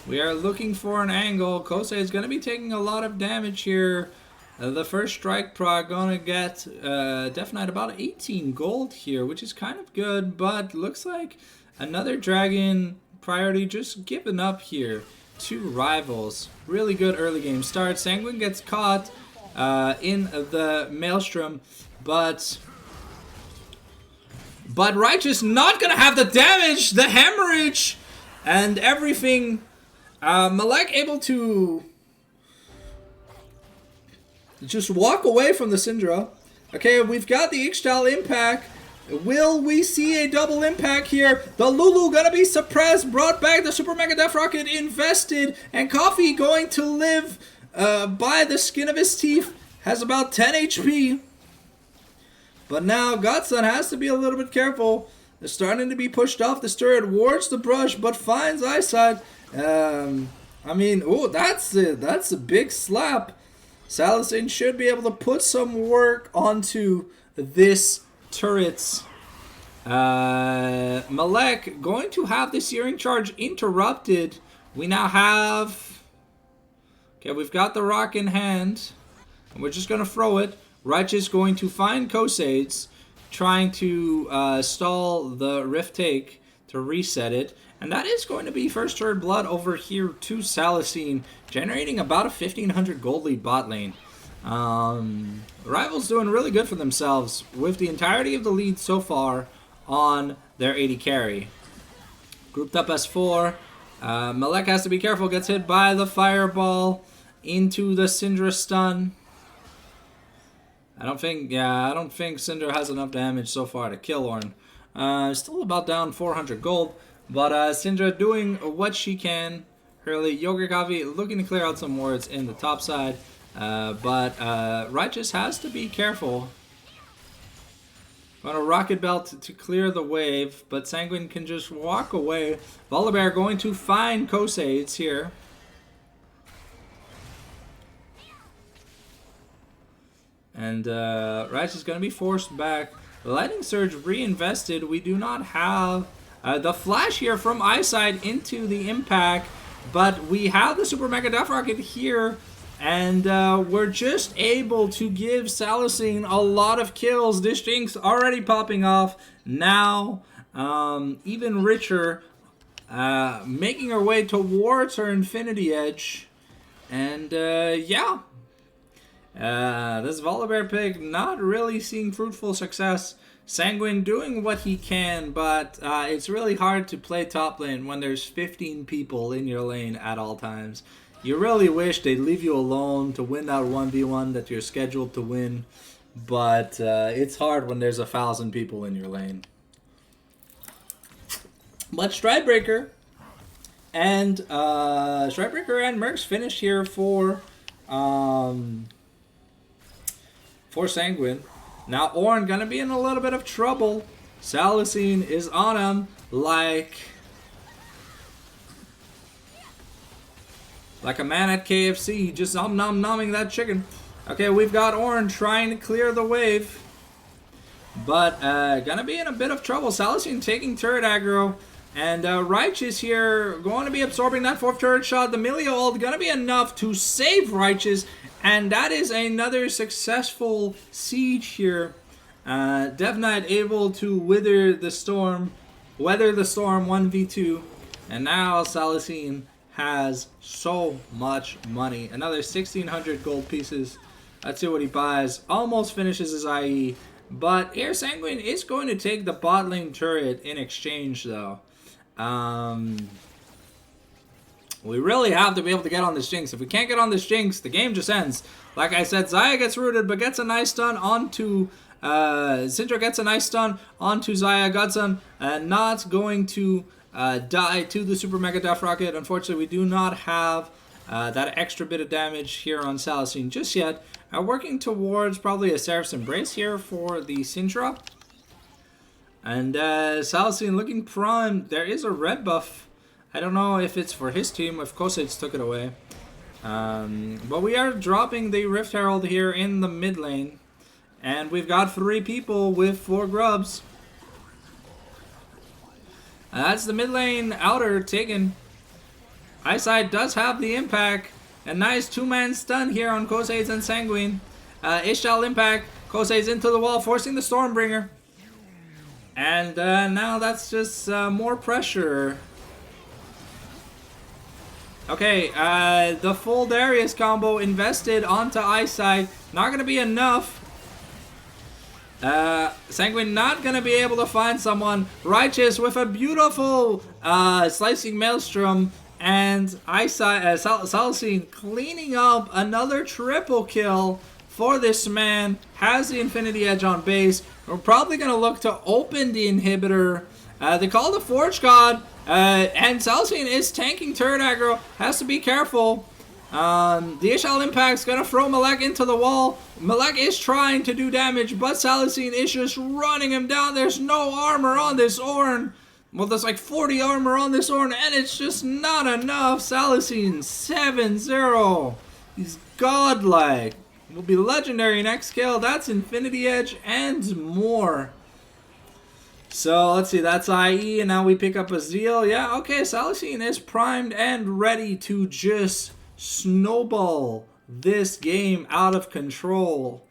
We are looking for an angle. Kosei is going to be taking a lot of damage here. The first strike proc going to get Death Knight about 18 gold here, which is kind of good, but looks like another dragon priority just given up here. 2 rivals. Really good early game start. Sanguine gets caught. in the Maelstrom, but Righteous not gonna have the damage, the hemorrhage, and everything. Malek able to just walk away from the Syndra. Okay, we've got the Ixtal impact. Will we see a double impact here? The Lulu gonna be suppressed, brought back, the Super Mega Death Rocket invested, and Coffee going to live by the skin of his teeth. Has about 10 HP. But now Godson has to be a little bit careful. They're starting to be pushed off the turret, wards the brush, but finds eyesight. I mean, oh, that's a big slap. Salasane should be able to put some work onto this turrets. Malek going to have the Searing Charge interrupted. We now have... Okay, we've got the rock in hand. And we're just going to throw it. Righteous going to find Kosades, trying to stall the Rift Take to reset it. And that is going to be first turret blood over here to Salasane, generating about a 1,500 gold lead bot lane. Rivals doing really good for themselves with the entirety of the lead so far on their AD carry. Grouped up as 4. Malek has to be careful, gets hit by the fireball into the Syndra stun. I don't think Syndra has enough damage so far to kill Ornn. Still about down 400 gold, but Syndra doing what she can. Hurley, Yogurt Coffee looking to clear out some wards in the top side, but Righteous has to be careful. On a Rocket Belt to clear the wave, but Sanguine can just walk away. Volibear going to find Kosades here. And Righteous is going to be forced back. The Lightning Surge reinvested. We do not have the flash here from Eyesight into the impact, but we have the Super Mega Death Rocket here, and we're just able to give Salasane a lot of kills. This Jinx already popping off. Now, even richer, making her way towards her Infinity Edge. And yeah. This Volibear pick not really seeing fruitful success. Sanguine doing what he can, but it's really hard to play top lane when there's 15 people in your lane at all times. You really wish they'd leave you alone to win that 1v1 that you're scheduled to win, but it's hard when there's 1,000 people in your lane. But Stridebreaker and Mercs finished here for Sanguine. Now Ornn gonna be in a little bit of trouble. Salasane is on him like a man at KFC, just nom-nom-nomming that chicken. Okay, we've got Ornn trying to clear the wave, but gonna be in a bit of trouble. Salasane taking turret aggro, and Righteous here going to be absorbing that 4th turret shot. The Milio ult gonna be enough to save Righteous. And that is another successful siege here. Dev Knight able to weather the storm 1v2. And now Salasane has so much money. Another 1,600 gold pieces. Let's see what he buys. Almost finishes his IE. But here Sanguine is going to take the bot lane turret in exchange though. We really have to be able to get on this Jinx. If we can't get on this Jinx, the game just ends. Like I said, Xayah gets rooted, but gets a nice stun onto... Syndra gets a nice stun onto Xayah. Godson not going to die to the Super Mega Death Rocket. Unfortunately, we do not have that extra bit of damage here on Salasane just yet. Working towards probably a Seraph's Embrace here for the Syndra. And Salasane looking primed. There is a red buff. I don't know if it's for his team, if Kosades took it away. But we are dropping the Rift Herald here in the mid lane. And we've got 3 people with 4 grubs. That's the mid lane outer taken. Eyesight does have the impact. A nice 2-man stun here on Kosades and Sanguine. Ishtal impact. Kosades into the wall, forcing the Stormbringer. And now that's just more pressure. Okay, the full Darius combo invested onto Eyesight. Not going to be enough. Sanguine not going to be able to find someone. Righteous with a beautiful slicing Maelstrom. And Eyesight, Salicine cleaning up another triple kill for this man. Has the Infinity Edge on base. We're probably going to look to open the inhibitor. They call the Forge God. And Salicine is tanking turret aggro. Has to be careful. The Ishal Impact's gonna throw Malek into the wall. Malek is trying to do damage, but Salicine is just running him down. There's no armor on this Ornn. Well, there's like 40 armor on this Ornn, and it's just not enough. Salicine 7-0. He's godlike. Will be legendary next kill. That's Infinity Edge and more. So let's see, that's IE, and now we pick up a Zeal. Yeah, okay, Salicine is primed and ready to just snowball this game out of control.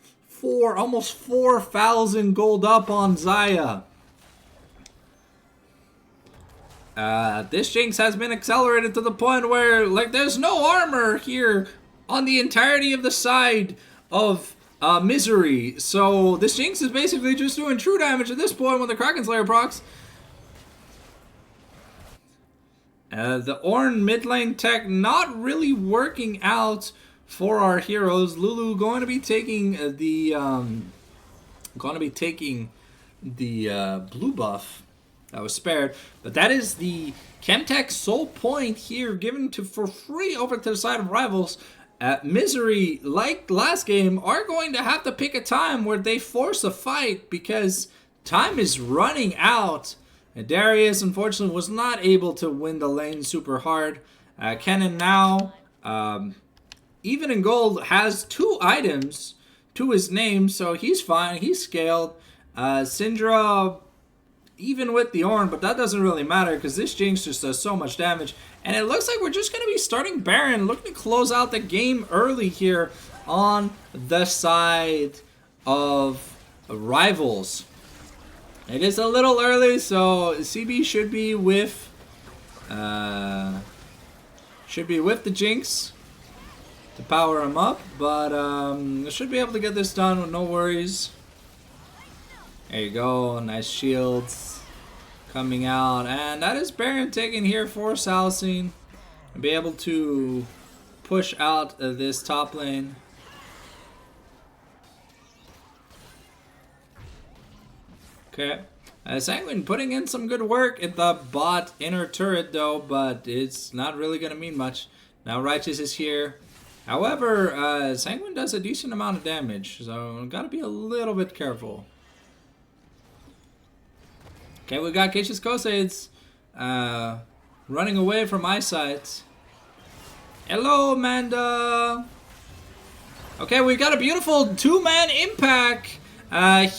Almost 4,000 gold up on Xayah. This Jinx has been accelerated to the point where, like, there's no armor here on the entirety of the side of MZRY. So this Jinx is basically just doing true damage at this point when the Kraken Slayer procs. The Ornn mid lane tech not really working out for our heroes. Lulu going to be taking the blue buff that was spared, but that is the Chemtech soul point here given for free over to the side of Rivals. MZRY, like last game, are going to have to pick a time where they force a fight because time is running out. And Darius, unfortunately, was not able to win the lane super hard. Kennen now, even in gold, has 2 items to his name, so he's fine. He's scaled. Syndra, even with the Ornn, but that doesn't really matter because this Jinx just does so much damage. And it looks like we're just going to be starting Baron, looking to close out the game early here on the side of Rivals. It is a little early, so CB should be with the Jinx to power him up, but should be able to get this done with no worries. There you go, nice shields coming out, and that is Baron taken here for Salicine and be able to push out this top lane. Okay, Sanguine putting in some good work at the bot inner turret though, but it's not really gonna mean much. Now Righteous is here. However, Sanguine does a decent amount of damage, so gotta be a little bit careful. Okay, we got Cassius Kosaids running away from Eyesight. Hello, Amanda. Okay, we got a beautiful 2-man impact.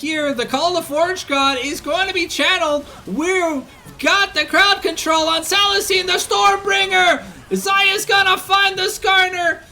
Here, the Call of the Forge God is going to be channeled. We've got the crowd control on Salicine, the Stormbringer. Xayah's gonna find the Skarner.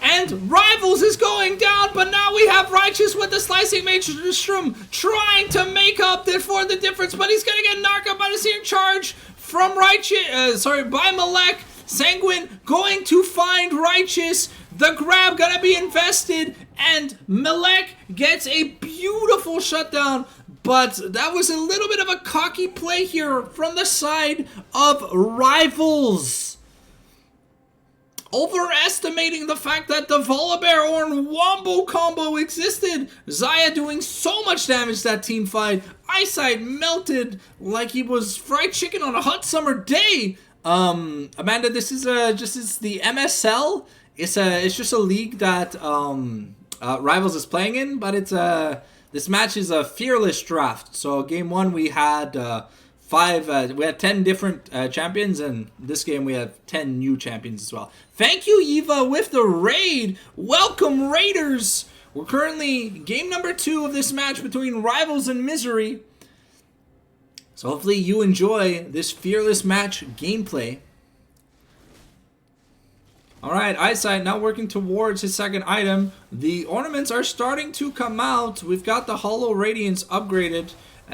And Rivals is going down, but now we have Righteous with the Slicing Maelstrom trying to make up for the difference, but he's gonna get knocked out by the Searing Charge from by Malek. Sanguine going to find Righteous. The grab gonna be invested, and Malek gets a beautiful shutdown, but that was a little bit of a cocky play here from the side of Rivals. Overestimating the fact that the Volibear Ornn Wombo combo existed. Xayah doing so much damage that team fight. Eyesight melted like he was fried chicken on a hot summer day. Amanda, this is just the MSL. It's just a league that Rivals is playing in, but this match is a fearless draft. So game 1 we had we had 10 different champions, and this game we have 10 new champions as well. Thank you, Eva, with the raid. Welcome, Raiders. We're currently game number 2 of this match between Rivals and MZRY. So hopefully you enjoy this fearless match gameplay. Alright, Eyesight now working towards his second item. The ornaments are starting to come out. We've got the Hollow Radiance upgraded.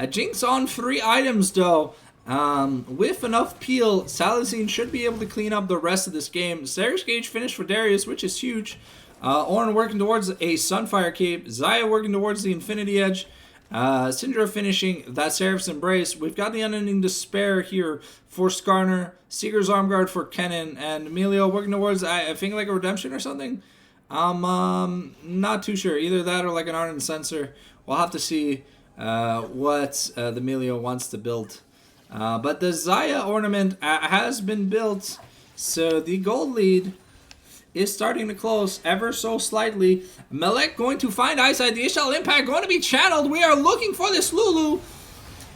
Jinx on 3 items though. With enough peel, Salazine should be able to clean up the rest of this game. Seraph Gauge finished for Darius, which is huge. Ornn working towards a Sunfire Cape. Xayah working towards the Infinity Edge. Syndra finishing that Seraph's Embrace. We've got the Unending Despair here for Skarner. Seeker's Armguard for Kennen. And Emilio working towards, I think, like a Redemption or something. Not too sure. Either that or like an Ardent Sensor. We'll have to see what the Emilio wants to build. But the Xayah ornament has been built. So the gold lead is starting to close ever so slightly. Melek going to find Eyesight. The Ishal Impact going to be channeled. We are looking for this Lulu.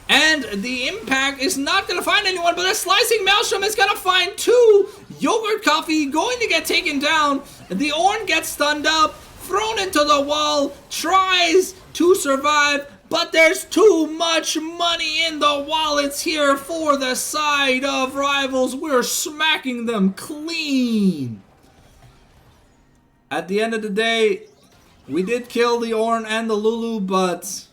And the Impact is not going to find anyone, but the Slicing Maelstrom is going to find two. Yogurt Coffee going to get taken down. The Ornn gets stunned up, thrown into the wall, tries to survive, but there's too much money in the wallets here for the side of Rivals. We're smacking them clean. At the end of the day, we did kill the Ornn and the Lulu, but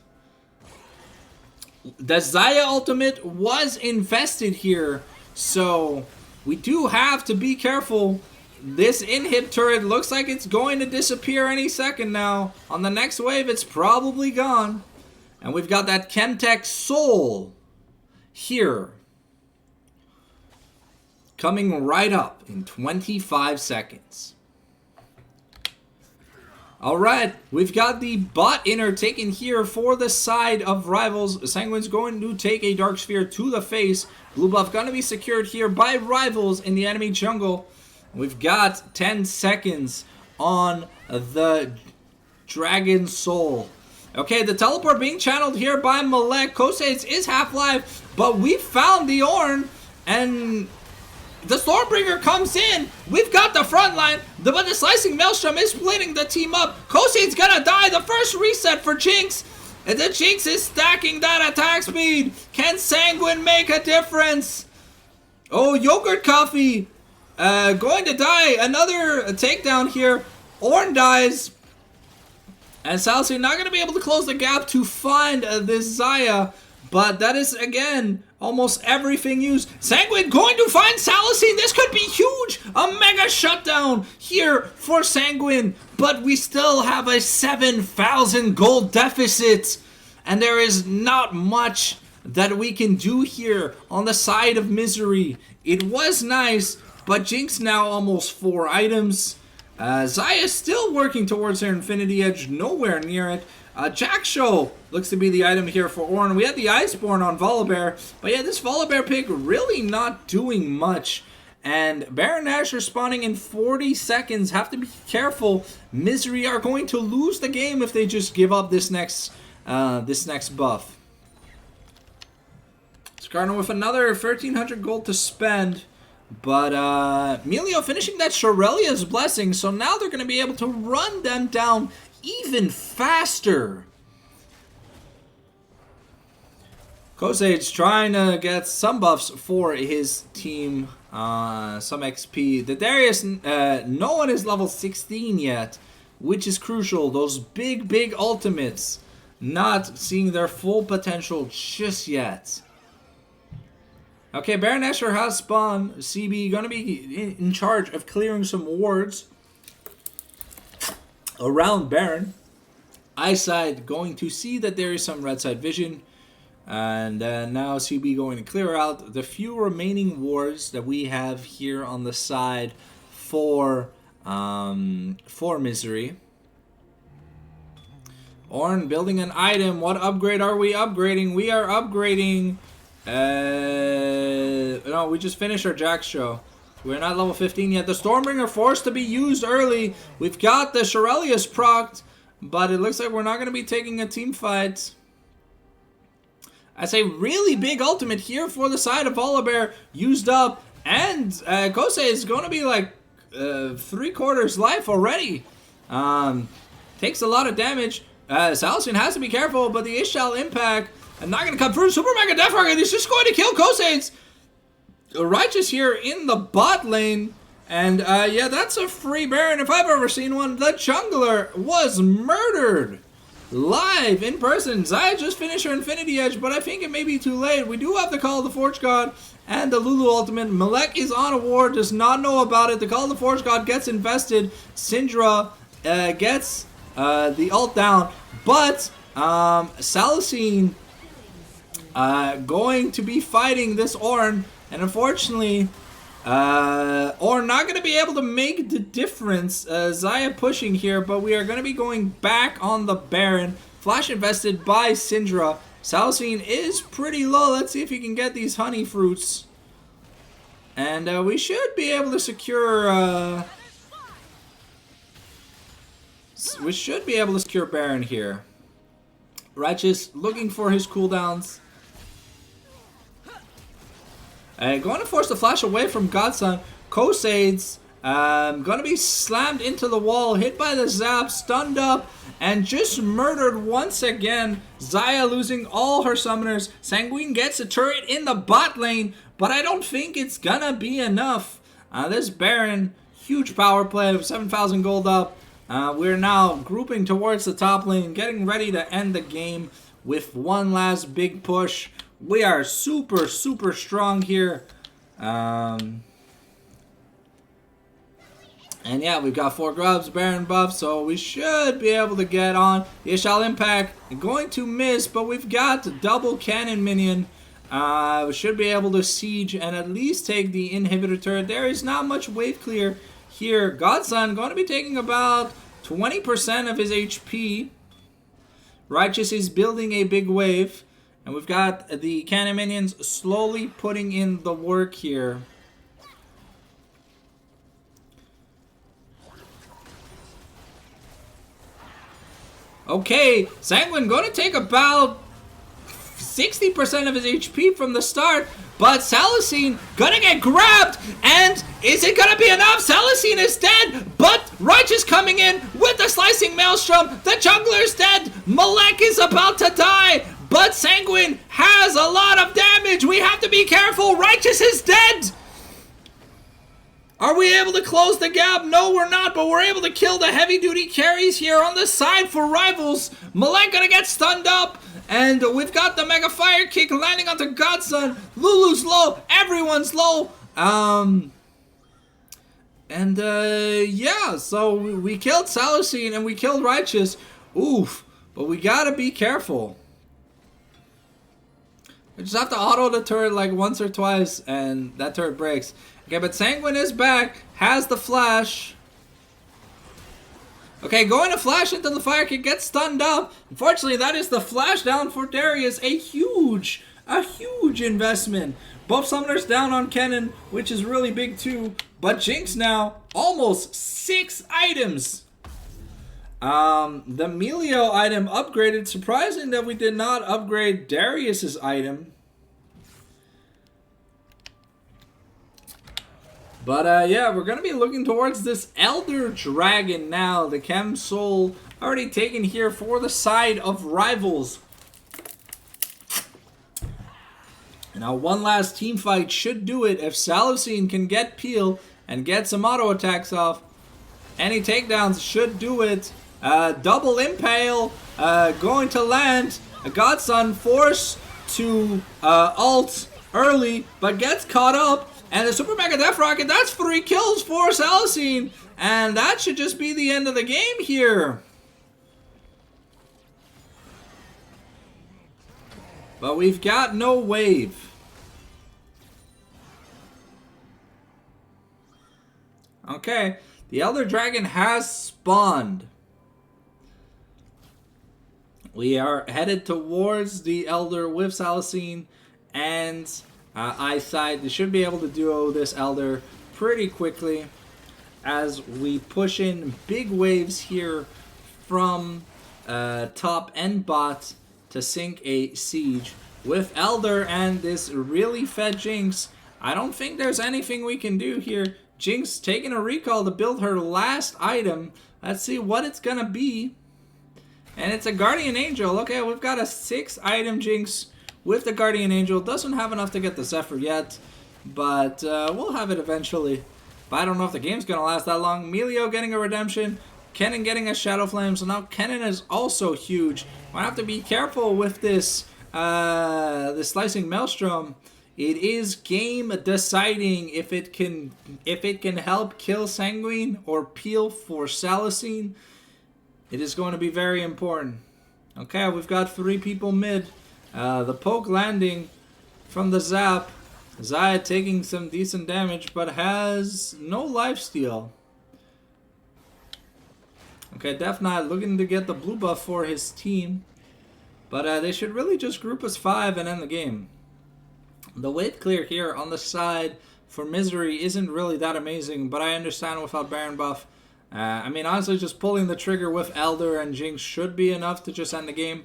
the Xayah ultimate was infested here, so we do have to be careful. This inhib turret looks like it's going to disappear any second now. On the next wave, it's probably gone. And we've got that Chemtech Soul here, coming right up in 25 seconds. Alright, we've got the bot inner taken here for the side of Rivals. Sanguine's going to take a Dark Sphere to the face. Blue buff going to be secured here by Rivals in the enemy jungle. We've got 10 seconds on the Dragon Soul. Okay, the teleport being channeled here by Melek. Kosei is half-life, but we found the Ornn, and the Stormbringer comes in. We've got the front line, but the Slicing Maelstrom is splitting the team up. Kosei's gonna die. The first reset for Jinx. And the Jinx is stacking that attack speed. Can Sanguine make a difference? Oh, Yogurt Coffee going to die. Another takedown here. Ornn dies. And Salazine not going to be able to close the gap to find this Xayah. But that is, again, almost everything used. Sanguine going to find Salazine. This could be huge. A mega shutdown here for Sanguine. But we still have a 7,000 gold deficit. And there is not much that we can do here on the side of MZRY. It was nice, but Jinx now almost 4 items. Xayah still working towards her Infinity Edge, nowhere near it. Jackshow looks to be the item here for Ornn. We had the Iceborne on Volibear, but yeah, this Volibear pick really not doing much. And Baron Nashor spawning in 40 seconds. Have to be careful. MZRY are going to lose the game if they just give up this next buff. Skarner with another 1,300 gold to spend. But Emilio finishing that Shurelya's Blessing, so now they're going to be able to run them down even faster. Kosei's trying to get some buffs for his team, some XP. The Darius, no one is level 16 yet, which is crucial. Those big ultimates not seeing their full potential just yet. Okay, Baron Nashor has spawned. CB going to be in charge of clearing some wards around Baron. Eyesight going to see that there is some red side vision. And now CB going to clear out the few remaining wards that we have here on the side for MZRY. Ornn building an item. What upgrade are we upgrading? We are upgrading... no, we just finished our Jackshow. We're not level 15 yet. The Stormbringer forced to be used early. We've got the Shurelya's procced, but it looks like we're not going to be taking a team fight. That's a really big ultimate here for the side of Volibear used up, and Kosei is going to be like 3/4 life already. Takes a lot of damage. Salazine has to be careful, but the Ishal Impact I'm not going to come through. Super Mega Death Rocket is just going to kill Kosei's. Righteous here in the bot lane. And yeah, that's a free Baron if I've ever seen one. The jungler was murdered live in person. Zaya just finished her Infinity Edge, but I think it may be too late. We do have the Call of the Forge God and the Lulu Ultimate. Malek is on a ward, does not know about it. The Call of the Forge God gets invested. Syndra gets the ult down, but Salicine going to be fighting this Ornn, and unfortunately, Ornn not going to be able to make the difference. Zaya pushing here, but we are going to be going back on the Baron. Flash invested by Syndra. Salicine is pretty low. Let's see if he can get these honey fruits. And we should be able to secure... we should be able to secure Baron here. Righteous looking for his cooldowns. Going to force the flash away from Godson. Kosades going to be slammed into the wall, hit by the zap, stunned up, and just murdered once again. Zaya losing all her summoners. Sanguine gets a turret in the bot lane, but I don't think it's gonna be enough. This Baron, huge power play of 7,000 gold up. We're now grouping towards the top lane, getting ready to end the game with one last big push. We are super, super strong here. And yeah, we've got 4 grubs, Baron buff, so we should be able to get on. The Ishal Impact going to miss, but we've got the double cannon minion. We should be able to siege and at least take the inhibitor turret. There is not much wave clear here. Godson going to be taking about 20% of his HP. Righteous is building a big wave. And we've got the cannon minions slowly putting in the work here. Okay, Sanguine going to take about 60% of his HP from the start, but Salicine gonna get grabbed, and is it gonna be enough? Salicine is dead, but Righteous coming in with the slicing maelstrom. The jungler's dead. Malek is about to die, but Sanguine has a lot of damage. We have to be careful. Righteous is dead. Are we able to close the gap? No, we're not, but we're able to kill the heavy-duty carries here on the side for Rivals. Malek gonna get stunned up, and we've got the Mega Fire Kick landing onto Godson. Lulu's low, everyone's low. Yeah, so we killed Salicine and we killed Righteous. Oof, but we gotta be careful. We just have to auto the turret like once or twice, and that turret breaks. Okay, but Sanguine is back, has the flash. Okay, going to flash into the fire kick, gets stunned up. Unfortunately, that is the flash down for Darius. A huge investment. Both summoners down on Kennen, which is really big too. But Jinx now, almost 6 items. The Melio item upgraded. Surprising that we did not upgrade Darius's item. But yeah, we're going to be looking towards this Elder Dragon now. The Chem Soul already taken here for the side of Rivals. Now one last team fight should do it if Salicine can get Peel and get some auto attacks off. Any takedowns should do it. Double Impale going to land. Godson forced to ult early, but gets caught up. And the Super Mega Death Rocket, that's 3 kills for Salicine. And that should just be the end of the game here. But we've got no wave. Okay, the Elder Dragon has spawned. We are headed towards the Elder with Salicine and Eyesight. They should be able to duo this Elder pretty quickly as we push in big waves here from top and bot to sink a siege. With Elder and this really fed Jinx, I don't think there's anything we can do here. Jinx taking a recall to build her last item. Let's see what it's gonna be. And it's a Guardian Angel. Okay, we've got a 6 item Jinx with the Guardian Angel. Doesn't have enough to get the Zephyr yet, but we'll have it eventually. But I don't know if the game's gonna last that long. Melio getting a redemption. Kennen getting a Shadow Flame, so now Kennen is also huge. I have to be careful with this this Slicing Maelstrom. It is game deciding if it can help kill Sanguine or peel for Salicine. It is going to be very important. Okay, we've got 3 people mid. The poke landing from the zap. Zaya taking some decent damage, but has no lifesteal. Okay, Death Knight looking to get the blue buff for his team. But they should really just group as 5 and end the game. The wave clear here on the side for MZRY isn't really that amazing, but I understand without Baron buff. I mean, honestly, just pulling the trigger with Elder and Jinx should be enough to just end the game.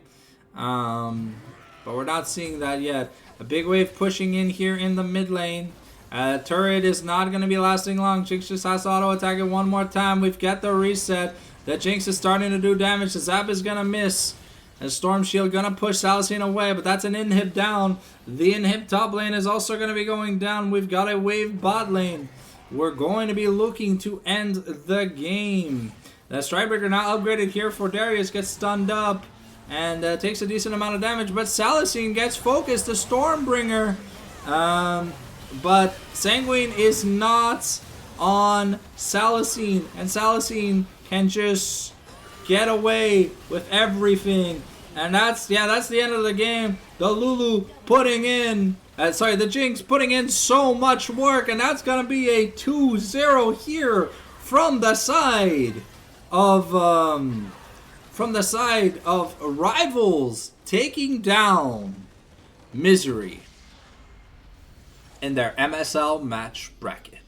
But we're not seeing that yet. A big wave pushing in here in the mid lane. Turret is not going to be lasting long. Jinx just has to auto attack it one more time. We've got the reset. The Jinx is starting to do damage. The Zap is going to miss. And Storm Shield going to push Salicine away, but that's an inhib down. The inhib top lane is also going to be going down. We've got a wave bot lane. We're going to be looking to end the game. The Strikebreaker now upgraded here for Darius. Gets stunned up and takes a decent amount of damage. But Salicine gets focused, the Stormbringer. But Sanguine is not on Salicine. And Salicine can just get away with everything. And that's the end of the game. The Lulu putting in, the Jinx putting in so much work, and that's gonna be a 2-0 here from the side of Rivals taking down MZRY in their MSL match bracket.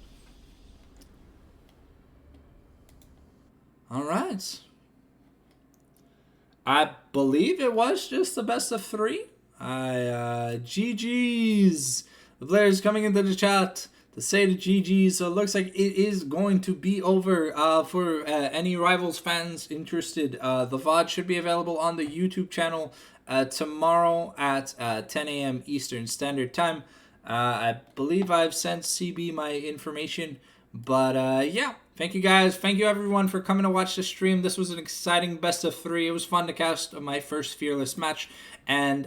All right. I believe it was just the best of 3. GG's. The players coming into the chat to say the GG's. So it looks like it is going to be over for any Rivals fans interested. The VOD should be available on the YouTube channel tomorrow at 10 a.m. Eastern Standard Time. I believe I've sent CB my information. But yeah, thank you guys. Thank you everyone for coming to watch the stream. This was an exciting best of 3. It was fun to cast my first Fearless match. And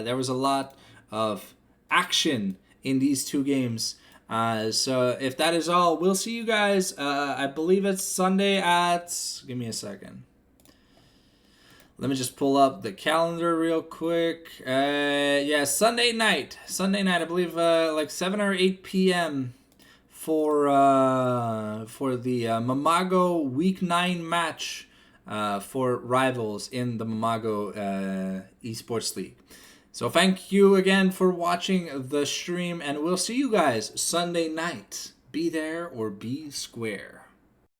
there was a lot of action in these 2 games. So if that is all, we'll see you guys. I believe it's Sunday at... Give me a second. Let me just pull up the calendar real quick. Yeah, Sunday night. I believe like 7 or 8 p.m. for the Mamago Week 9 match for Rivals in the Mamago Esports League. So thank you again for watching the stream, and we'll see you guys Sunday night. Be there or be square.